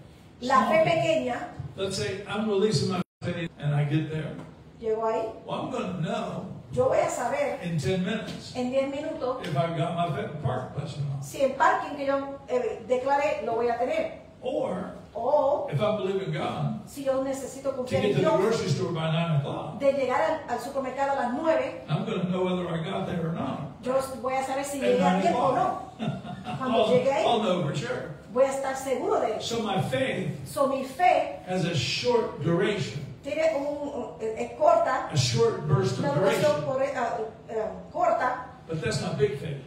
La Small fe faith. pequeña, Let's say I'm releasing my faith and I get there. llego ahí, Well, I'm going to know yo voy a saber in 10 minutes en 10 minutos if I've got my park place or not. si el parking que yo declaré lo voy a tener. Or O if I believe in God si yo necesito to confiar get en to the Dios grocery store by 9 o'clock, de llegar al supermercado a las 9, I'm going to know whether I got there or not. yo voy a saber si At llegué a 9 tiempo o o'clock. no. Cuando llegue ahí, I'll know for sure. voy a estar seguro de eso. So my faith So, mi fe has a short duration, tiene es corta, a short burst una of duración duration. corta. But that's not big faith.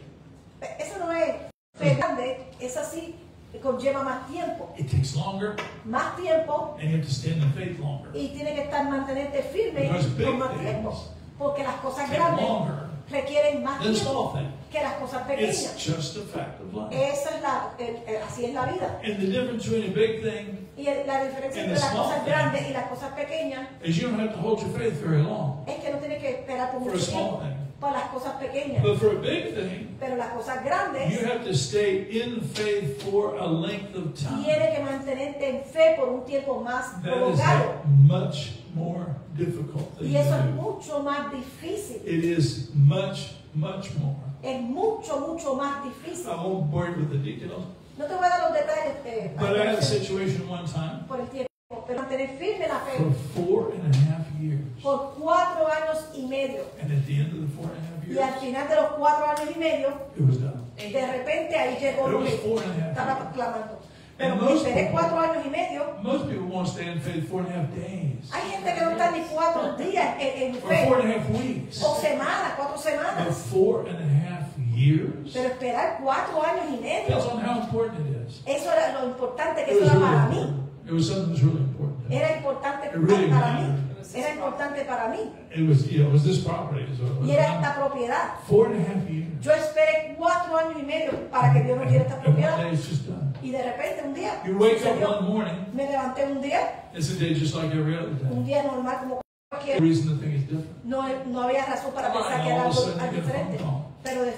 Eso no es fe grande, es así conlleva más tiempo. It takes longer, Más tiempo and you have to stand in faith longer. y tiene que estar mantenerte firme Because big por más things tiempo. Porque las cosas take grandes longer requieren más than tiempo small things. que las cosas It's pequeñas. just a fact of life. Esa es así es la vida. And the difference between a big thing Y la diferencia And entre the las small cosas thing. grandes y las cosas pequeñas is you don't have to hold your faith very long es que no tienes que esperar por for a mucho small tiempo thing. para las cosas pequeñas. But for a big thing, Pero las cosas you grandes have to stay in faith for a length of time. tienes que mantenerte en fe por un tiempo más That is prolongado. much more difficult thing Y eso es to do. mucho más difícil. It is much, much more. Es mucho más difícil. I won't bore you with the details, No te voy a dar los detalles but I had a situation one time por el tiempo, pero mantener firme la fe for 4.5 years. por 4 años y medio. And at the end of the 4.5 Y al years, final de los 4 años y medio, it was done. de repente ahí llegó It lo was que 4.5 estaba years. clamando. Pero And me most esperé people- 4 años y medio. Most people won't stay in faith 4.5 days Hay gente que no está ni 4 días en or fe, 4.5 weeks. o semanas, 4 But semanas. 4.5 years Pero esperar 4 años y depends medio, on how important it is. eso era lo importante que It eso was era really para mí. important. It was something that's really important. Era importante It really para mí. mattered. Era importante para mí. It was, it was this property. So it was Y era esta propiedad. 4.5 years. Yo esperé 4 años y medio para que Dios nos diera esta And one propiedad. day it's just done. Y de repente un día You wake up sucedió. one morning, Me levanté un día, it's a day just like every other un day. día normal como No cualquier. reason to think it's different. No había razón para pensar que And era all of a algo sudden you get a diferente. phone call. Pero de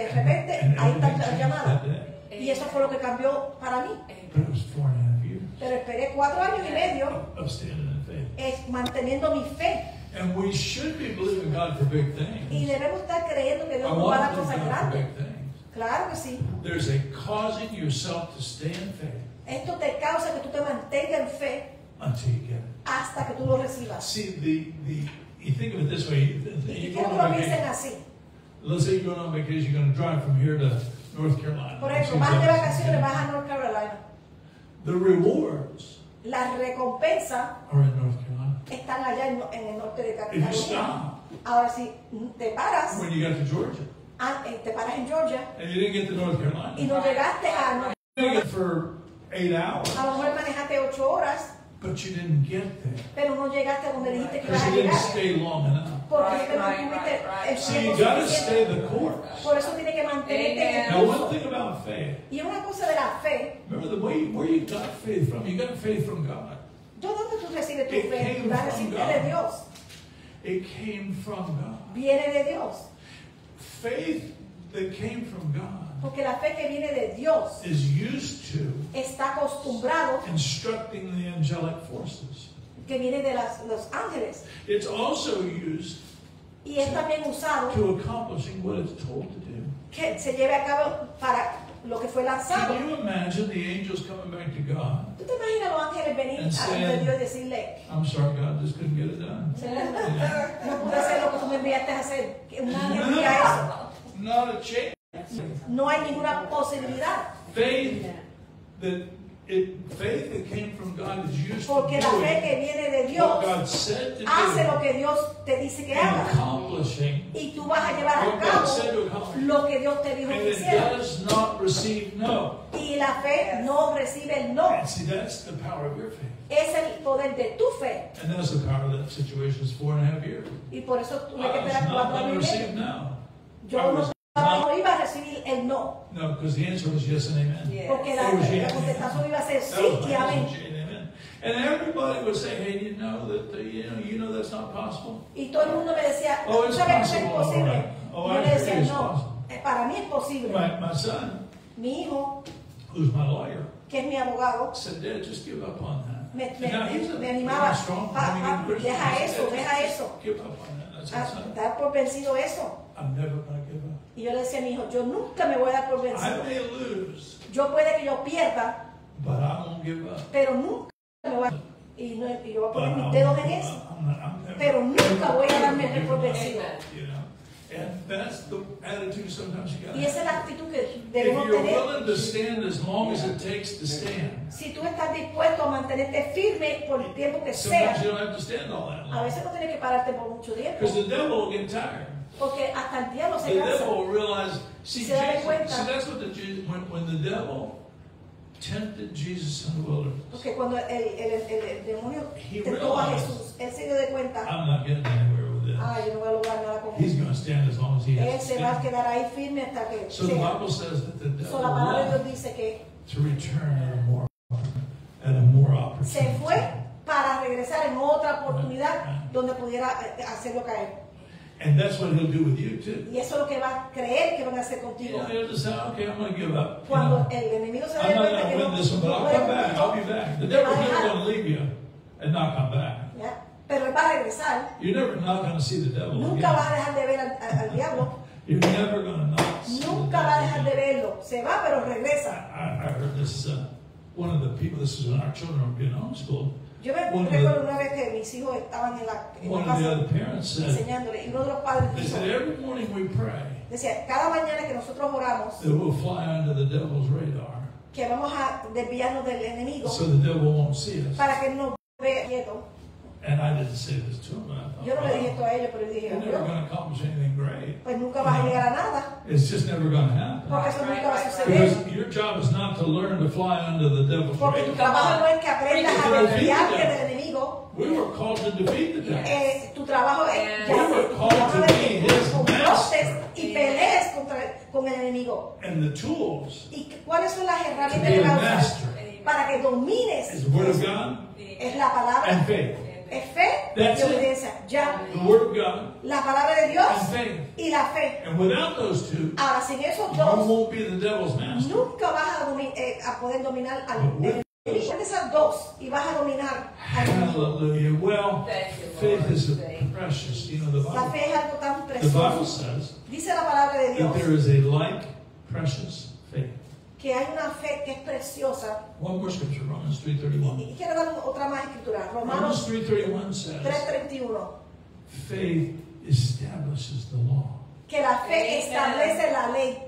repente And ahí everything está la changed llamada. that day. Y eso fue lo que cambió para mí. But it was 4.5 years Pero esperé 4 años y medio of standing in faith. manteniendo mi fe. And we should be believing God for big Y things. debemos estar creyendo que I Dios nos va a want dar to believe cosas God for grandes. big things. Claro que sí. There's a causing yourself to stay in faith Esto te causa que tú te mantengas en fe until you get it. hasta que tú lo recibas. See, you think of it this way. Y You quiero go que lo on piensen vacation. así. Let's say you're going on vacation, you're going to drive from here to North Carolina. Por ejemplo, vas de vacaciones, vas a North Carolina. The rewards Las recompensas are in North Carolina. están allá en el norte de If you Carolina. stop Ahora, si te paras, when you got to Georgia te paras en Georgia and you didn't get to North y Carolina, no llegaste a North you didn't get for 8 hours, a lo mejor manejaste 8 horas, but you didn't get there pero no llegaste a donde dijiste que ibas because a you didn't llegar. stay long enough. Porque Right, te right, mantuviste right, el right. So tiempo you got to suficiente. stay the course. Por eso tienes que mantenerte en el Now, one curso. thing about faith, Y una cosa de la fe, remember the way where you got faith from. You got faith from God. ¿de dónde tú recibes tu It fe? came Tú la from recibiste God. de Dios. It came from God. Viene de Dios. Faith that came from God Porque la fe que viene de Dios is used to está acostumbrado, instructing the angelic forces. que viene de los ángeles. It's also used Y es también usado to accomplishing what it's told to do. que se lleve a cabo para lo que fue lanzado. Can you imagine the angels coming back to God? ¿Tú te imaginas a los ángeles venir And a ante Dios y decirle, I'm sorry, God, just couldn't get it done. no pude hacer lo que tú me enviaste a hacer? Que un ángel diga eso. Not a chance. No hay ninguna posibilidad. Faith that came from God is used to Porque la fe que doing viene de what Dios God said to hace lo do que Dios te dice que and hagas. accomplishing Y tú vas a llevar a what God said cabo to accomplish. lo que Dios te dijo And que it hicieras. does not receive no. Y la fe no recibe el no. And see, that's the power of your faith. Es el poder de tu fe. And that's the power of that situation is 4.5 years. Y por eso tuve que I was esperar not 4 going to años y receive medio. no. Yo I was no iba a recibir el no. No, because the answer was yes and amen. Porque la contestación iba a ser That sí was y my amén. answer, and amen. And everybody would say, hey, you know that you know that's not possible. Y todo el mundo me decía, Oh, ¿tú it's sabes que es possible, posible? all right. Oh, Y yo I le decía, agree, it's no, possible. para mí es posible. My son, Mi hijo, who's my lawyer, que es mi abogado, said, Dad, just give up on that. me And now he's a animaba, strong, "Pa, Christian. deja He said, eso, "Dad, deja just eso. Give up on that. I said, a son, dar por vencido eso. I'm never going to give up. Y yo le decía a mi hijo, yo nunca me voy a dar por I vencido. may lose, Yo puede que yo pierda, but I won't give up. pero nunca me voy a... Y yo voy a But poner mis I dedos won't en give eso. up. I'm never- Pero nunca voy a darme never por give up. vencido. You know? And that's the attitude sometimes you got. Y esa es la actitud que If debemos you're tener. willing to stand as long as it takes to stand, Si tú estás dispuesto a mantenerte firme por el tiempo que sometimes sea, you don't have to stand all that a long. veces no tienes que pararte por mucho tiempo. Because the devil will get tired. Porque hasta el diablo The se cansa. devil will realize, see, Se da Jesus, cuenta. see that's what when the devil tempted Jesus in the wilderness. Porque cuando el demonio He tentó a realized, Jesús, él se dio de cuenta, I'm not getting anywhere with this. yo no voy a lograr nada con He's él. going to stand as long as he Él has to se va a stand. quedar ahí firme hasta que So the sea. Bible says that the So, devil la palabra de Dios left dice que to return at a more se opportunity. fue para regresar en otra oportunidad donde pudiera hacerlo caer. And that's what he'll do with you too. Y eso es lo que va a creer que van a hacer You contigo. know, he'll just say, okay, I'm going to give up. You Cuando know, el enemigo se I'm dé not cuenta going que to no win this one, but I'll puede come back. I'll be contigo, back. The devil's never going to leave you and not come back. ¿ya? Pero él va a regresar. You're never not going to see the devil Nunca vas a again. dejar de ver al diablo. You're never going to not see the Nunca va a devil dejar de again. verlo. Se va, pero regresa. I heard this, one of the people, this is when our children were being homeschooled. Yo me One of the- recuerdo una vez que mis hijos estaban en la One of the casa other parents said, enseñándole y uno de los padres they dijo, said, every morning we pray decía, cada mañana que nosotros oramos, that we'll fly under the devil's radar que vamos a desviarnos del enemigo so the devil won't see us. para que él no vea quieto. And I didn't say this to him, but I thought, Yo no le dije wow, esto a ellos, pero yo dije, you're never going to accomplish anything great. pues nunca vas a llegar a nada, It's just never going to happen. porque eso nunca va a suceder. Because your job is not to learn to fly under the devil's Porque tu radar. trabajo no es que aprendas a desviarte del enemigo. We were called to defeat the devil. Tu trabajo es We were called to be his confrontes master. y pelees con el enemigo. And the tools ¿Y cuáles son las to herramientas be que a vas a usar? master Para que domines. is the Word of God Es la palabra, and faith. es fe That's y it. obediencia. Ya, The Word of God la palabra de Dios and faith. y la fe. And without those two, Ahora, sin esos you dos, won't be the devil's master. nunca vas a poder dominar al enemigo. Con esas dos y vas a dominar al enemigo. Hallelujah. Well, Thank you, faith Lord. is precious. You know, the La Bible, fe es algo tan the Bible precioso. says Dice la palabra de that Dios there is a like precious faith. que hay una fe que es preciosa. One more scripture, Romans 3:31. Y quiero dar otra más escritura. Romans Romanos 3:31 says, 3:31. faith establishes the law. Que la fe Amen. establece la ley.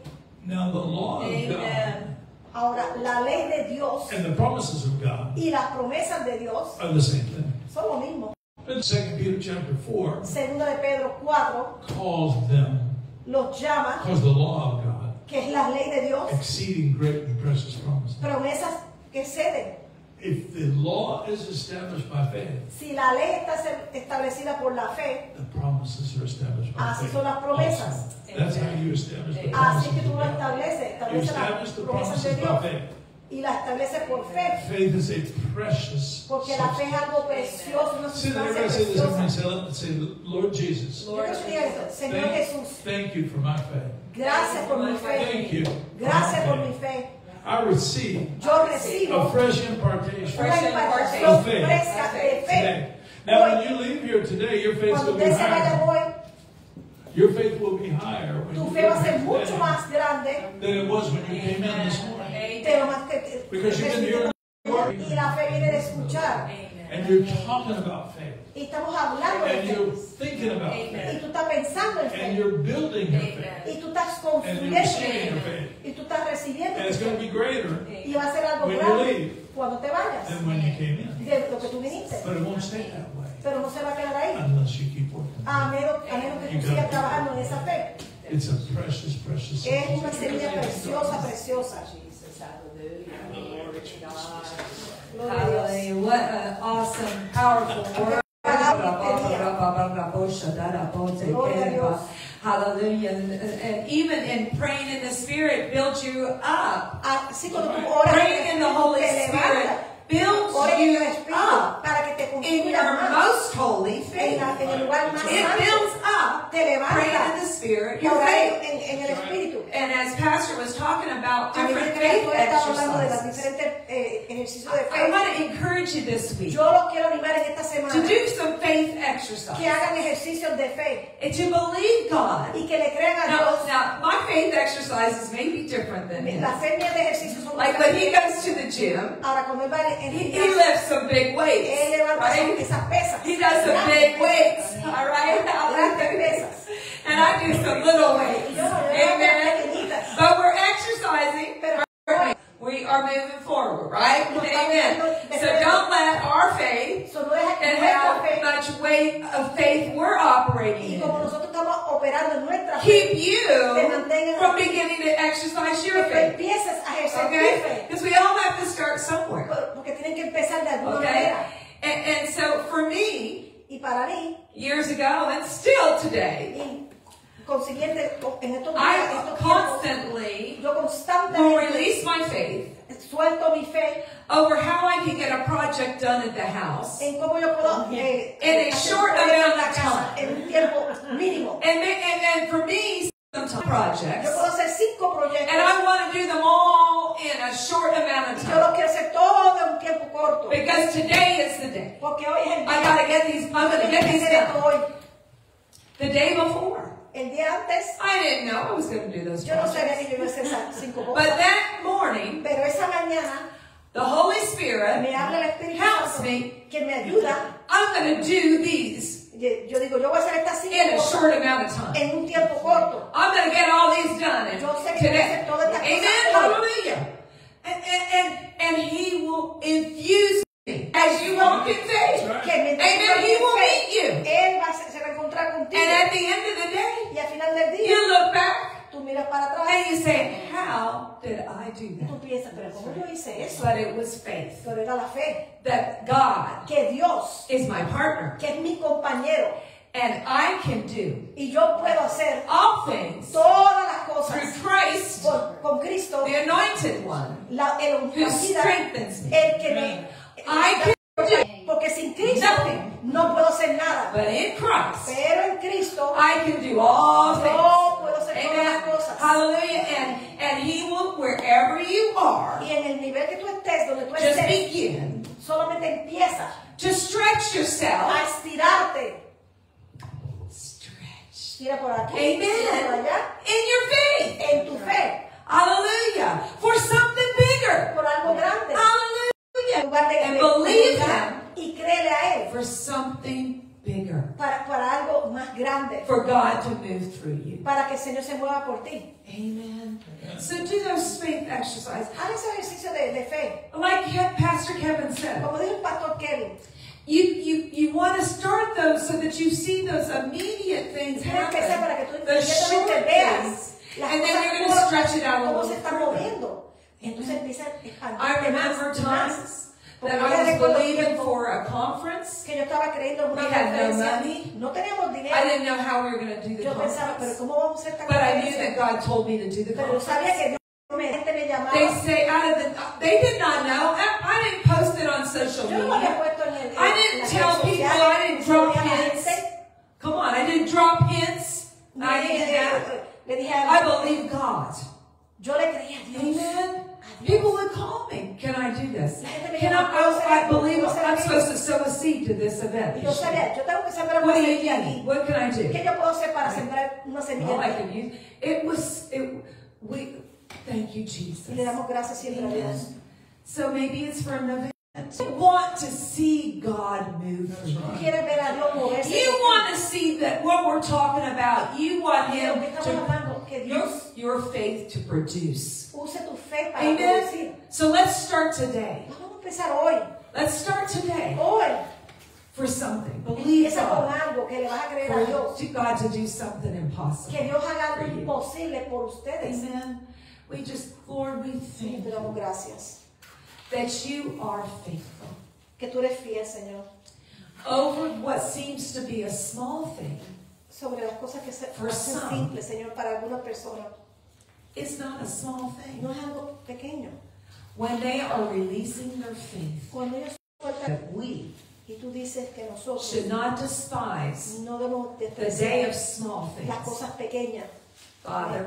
Now the law of God Amen. Ahora, la ley de Dios and the promises of God y las promesas de Dios are the same thing. son lo mismo. But 2 Peter chapter 4 Segunda de Pedro 4 calls them, los llama, calls the law of God que es la ley de Dios, exceeding great and precious promises. promesas que ceden. If the law is established by faith, Si la ley está establecida por la fe, the promises are established by así faith. son las promesas. Also. That's how you establish the Así promises que tú of lo God. estableces, You establece establish las the promesas de promises by Dios faith. y las establece por fe. Faith is a precious Porque la fe es substance. algo precioso, una See, sustancia everybody say this, everybody preciosa. say, Lord Jesus, Yo quiero que diga esto, Señor Jesús, thank you for my faith. gracias por mi fe. Thank you. Gracias por mi fe. I receive Yo a recibo fresh impartation una impartición of faith fresca de fe. today. Now, when you leave here today, your faith Cuando will be usted se vaya higher. hoy, Your faith will be higher when tu you fe va a leave ser here mucho today más grande than it was when you came in this morning. de lo más que Because you've been hearing the word, y la fe viene de escuchar. and you're talking about faith, Y estamos hablando de and fe. you're thinking about faith, Y tú estás pensando en and fe. you're building your faith, Y tú estás and you're construyendo receiving your fe. faith. Y tú estás recibiendo And it's tu going to fe. be greater Y va a ser algo when you grande leave cuando te vayas than when you came in. de lo que tú viniste. But it won't stay that way Pero no se va a quedar ahí. unless you keep working. A menos que tú sigas trabajando en esa fe. It's a precious, precious Es una substance. semilla preciosa, preciosa. Jesus, hallelujah. Glory to God. Gloria a Dios. Hallelujah. What an awesome, powerful word. Gloria a Dios. Hallelujah. And even in praying in the Spirit builds you up. Así cuando tú oras Praying in the Holy te Spirit levantas. builds Ora en you el Espíritu up para que te in construyas your más. most holy En faith. el lugar más It santo. builds up Te praying in levanta. the Spirit, your Orar faith. en el Espíritu. And as Pastor was talking about A mí different me faith está hablando de las exercises, diferentes ejercicios de I want fe. to encourage you this week Yo los quiero animar en esta to semana do some faith que exercises hagan ejercicios de fe and to believe God. y que le crean a Dios. Now, my faith exercises may be different than his. La fe mía de ejercicios son Like when he goes to the gym, Ahora cuando él va en el he gimnasio, lifts some big weights, él levanta right? esas pesas. He does some big weights, all right? Grandes pesas. And I do some little Y weights. yo no, yo hago Amen. pequeñitas. But we're exercising. Pero We are moving forward, right? Amen. So don't let our faith eso no deja que and nuestra how fe, much weight of faith we're operating y in como nosotros estamos operando en nuestra fe, keep you te mantengan from beginning to exercise que your tú faith. empieces a ejercer tu Okay? fe. Because we all have to start somewhere. Porque tienen que empezar de alguna Okay? manera. And so for me, Y para mí, years ago and still today, y consiguiente, en estos días, I estos tiempos, constantly yo will constantemente release my faith suelto mi fe over how I can get a project done at the house en cómo yo puedo in a hacer short un proyecto amount en la of casa time. en un tiempo mínimo. And for me, sometimes Yo projects, puedo hacer 5 proyectos and I want to do them all in a short amount of y yo lo time. quiero hacer todo en un tiempo corto. Because today is the day. Porque hoy es el I día. gotta get these, I'm gonna get these Hacer esto done. hoy. The day before, El día antes, I didn't know I was gonna do those yo no sabía projects. que yo iba a hacer esas 5 But cosas. that morning, Pero esa mañana the Holy Spirit me habla el Espíritu helps Santo me. que me ayuda. I'm gonna do these Yo digo, yo voy a hacer estas 5 in a cosas short amount of time. en un tiempo corto. I'm gonna get all these done Yo sé que voy a today. hacer todas estas Amen. cosas hoy. Hallelujah. And He will infuse me as you walk in faith. Que mientras Amen. tú He will fe, meet you. Él se va a encontrar contigo. And at the end of the day, Y al final del día, you look back tú miras para atrás and you say, "How did I do y tú that?" piensas, pero ¿cómo yo hice eso? But it was faith Pero era la fe. that God Que Dios, is my partner, que es mi compañero, and I can do y yo puedo hacer all things todas las through cosas Christ, con Cristo, the Anointed One, el who ungida, strengthens me. el que me... I can do, Porque sin Cristo nothing. no puedo hacer nada. but in Christ, Pero en Cristo I can do all yo things. puedo hacer todas Amen. las cosas. Hallelujah. And He will, wherever you are, Y en el nivel que tú estés, donde tú just estés, begin solamente empieza to stretch a yourself. estirarte. Stretch. Tira por aquí, tira por Amen. allá, In your faith. en tu fe, Hallelujah. For something bigger. por algo grande. En Hallelujah. lugar de And believe creer Him y créele a Él for something bigger. para algo más grande, For God to move through you. para que el Señor se mueva por ti. Amen. So do those faith exercises. Haz ese ejercicio de fe. Like Pastor Kevin said, Como dijo el pastor Kevin, you want to start those so that you see those immediate things tienes que hacer para que happen. tú The short inmediatamente veas things. las And then cosas you're going to stretch it out a cómo little se está further. moviendo. Entonces empieza a expandir I remember times that I was believing for a conference. que yo estaba creyendo en una We had no conferencia. money. No teníamos dinero. I didn't know how we were going to do the Yo pensaba, pero conference. ¿cómo vamos a hacer esta But I knew that conferencia? God told me to do the Pero yo sabía conference. que Dios me llamaba. They say out of the, they did not know. I didn't post it on social Yo no lo había media. puesto en I didn't tell people, I didn't drop hints. Come on, I didn't drop hints. I didn't have. Le dije I a believe God. yo le creía a Dios. Amen. People would call me. Can I do this? La gente me Can llama, ¿puedo hacer I esto? believe ¿Puedo hacer I'm aquello? supposed to sow a seed to this event. Y yo sabía, yo tengo que sembrar What una do you semilla need? aquí. What can I do? ¿Qué yo puedo hacer para sembrar una semilla All I aquí? can use. Thank you, Jesus. Y le damos gracias siempre a Dios. Amen. So maybe it's for an event. You want to see God move for you. Tú quieres ver a Dios moverse. You want to see that what we're talking about, you want Lo Him que estamos to hablando, que Dios use your faith to produce. use tu fe para Amen. producir. So let's start today. Vamos a empezar hoy. Let's start today Hoy. for something. Believe Empieza con God. algo que le vas a creer a Dios. For God to do something impossible. Que Dios haga for algo you. imposible por ustedes. Amen. Lord, we Y thank te damos you gracias. that you are faithful. Que tú eres fiel, Señor. Over what seems to be a small thing, Sobre las cosas que se For hacen some. simples, Señor, para alguna persona. it's not a small thing. No es algo pequeño. When they are releasing their faith, Cuando ellos sueltan that we y tú dices que nosotros should not despise no debemos the day despreciar of small las things. cosas pequeñas. Father,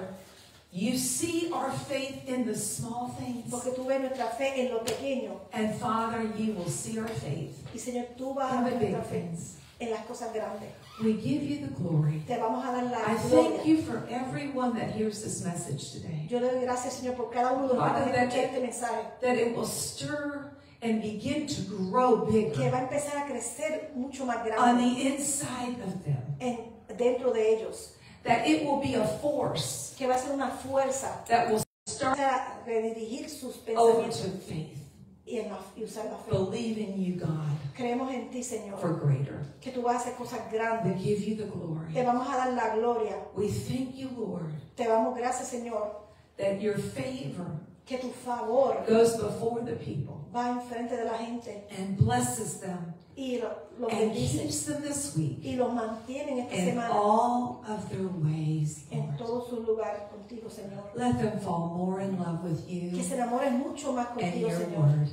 you see our faith in the small things. Porque tú ves nuestra fe en lo pequeño. And Father, you will see our faith Y Señor, tú vas a in ver the big nuestra fe things. en las cosas grandes. We give you the glory. Te vamos a dar la I gloria. thank you for everyone that hears this message today. Yo le doy gracias, Señor, por cada uno de los que Father, van a that escuchar este mensaje. That it will stir and begin to grow Que bigger va a empezar a crecer mucho más on grande the inside of them. dentro de ellos. That it will be a force Que va a ser una fuerza that will start para redirigir sus over pensamientos to faith. y usar la fe. Believe in you, God, Creemos en ti, Señor, for greater. que tú vas a hacer cosas We grandes. give you the glory. Te vamos a dar la gloria. We thank you, Lord, Te damos gracias, Señor, that your favor Que tu favor goes before the people va enfrente de la gente and blesses them y lo and bendice keeps them this week y los mantiene en esta in semana all of their ways, en Lord. todo su lugar contigo, Señor. Let them fall more in love with Que you se enamoren mucho más and contigo, your Señor. word.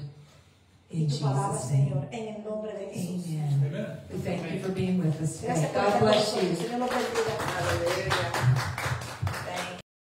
Y In tu palabra, Jesus' Señor, name. en el nombre de Jesús. Amen. Amen. We thank you for being with us today. Gracias por God estar con bless nosotros. you. Señor, los bendiga. Aleluya.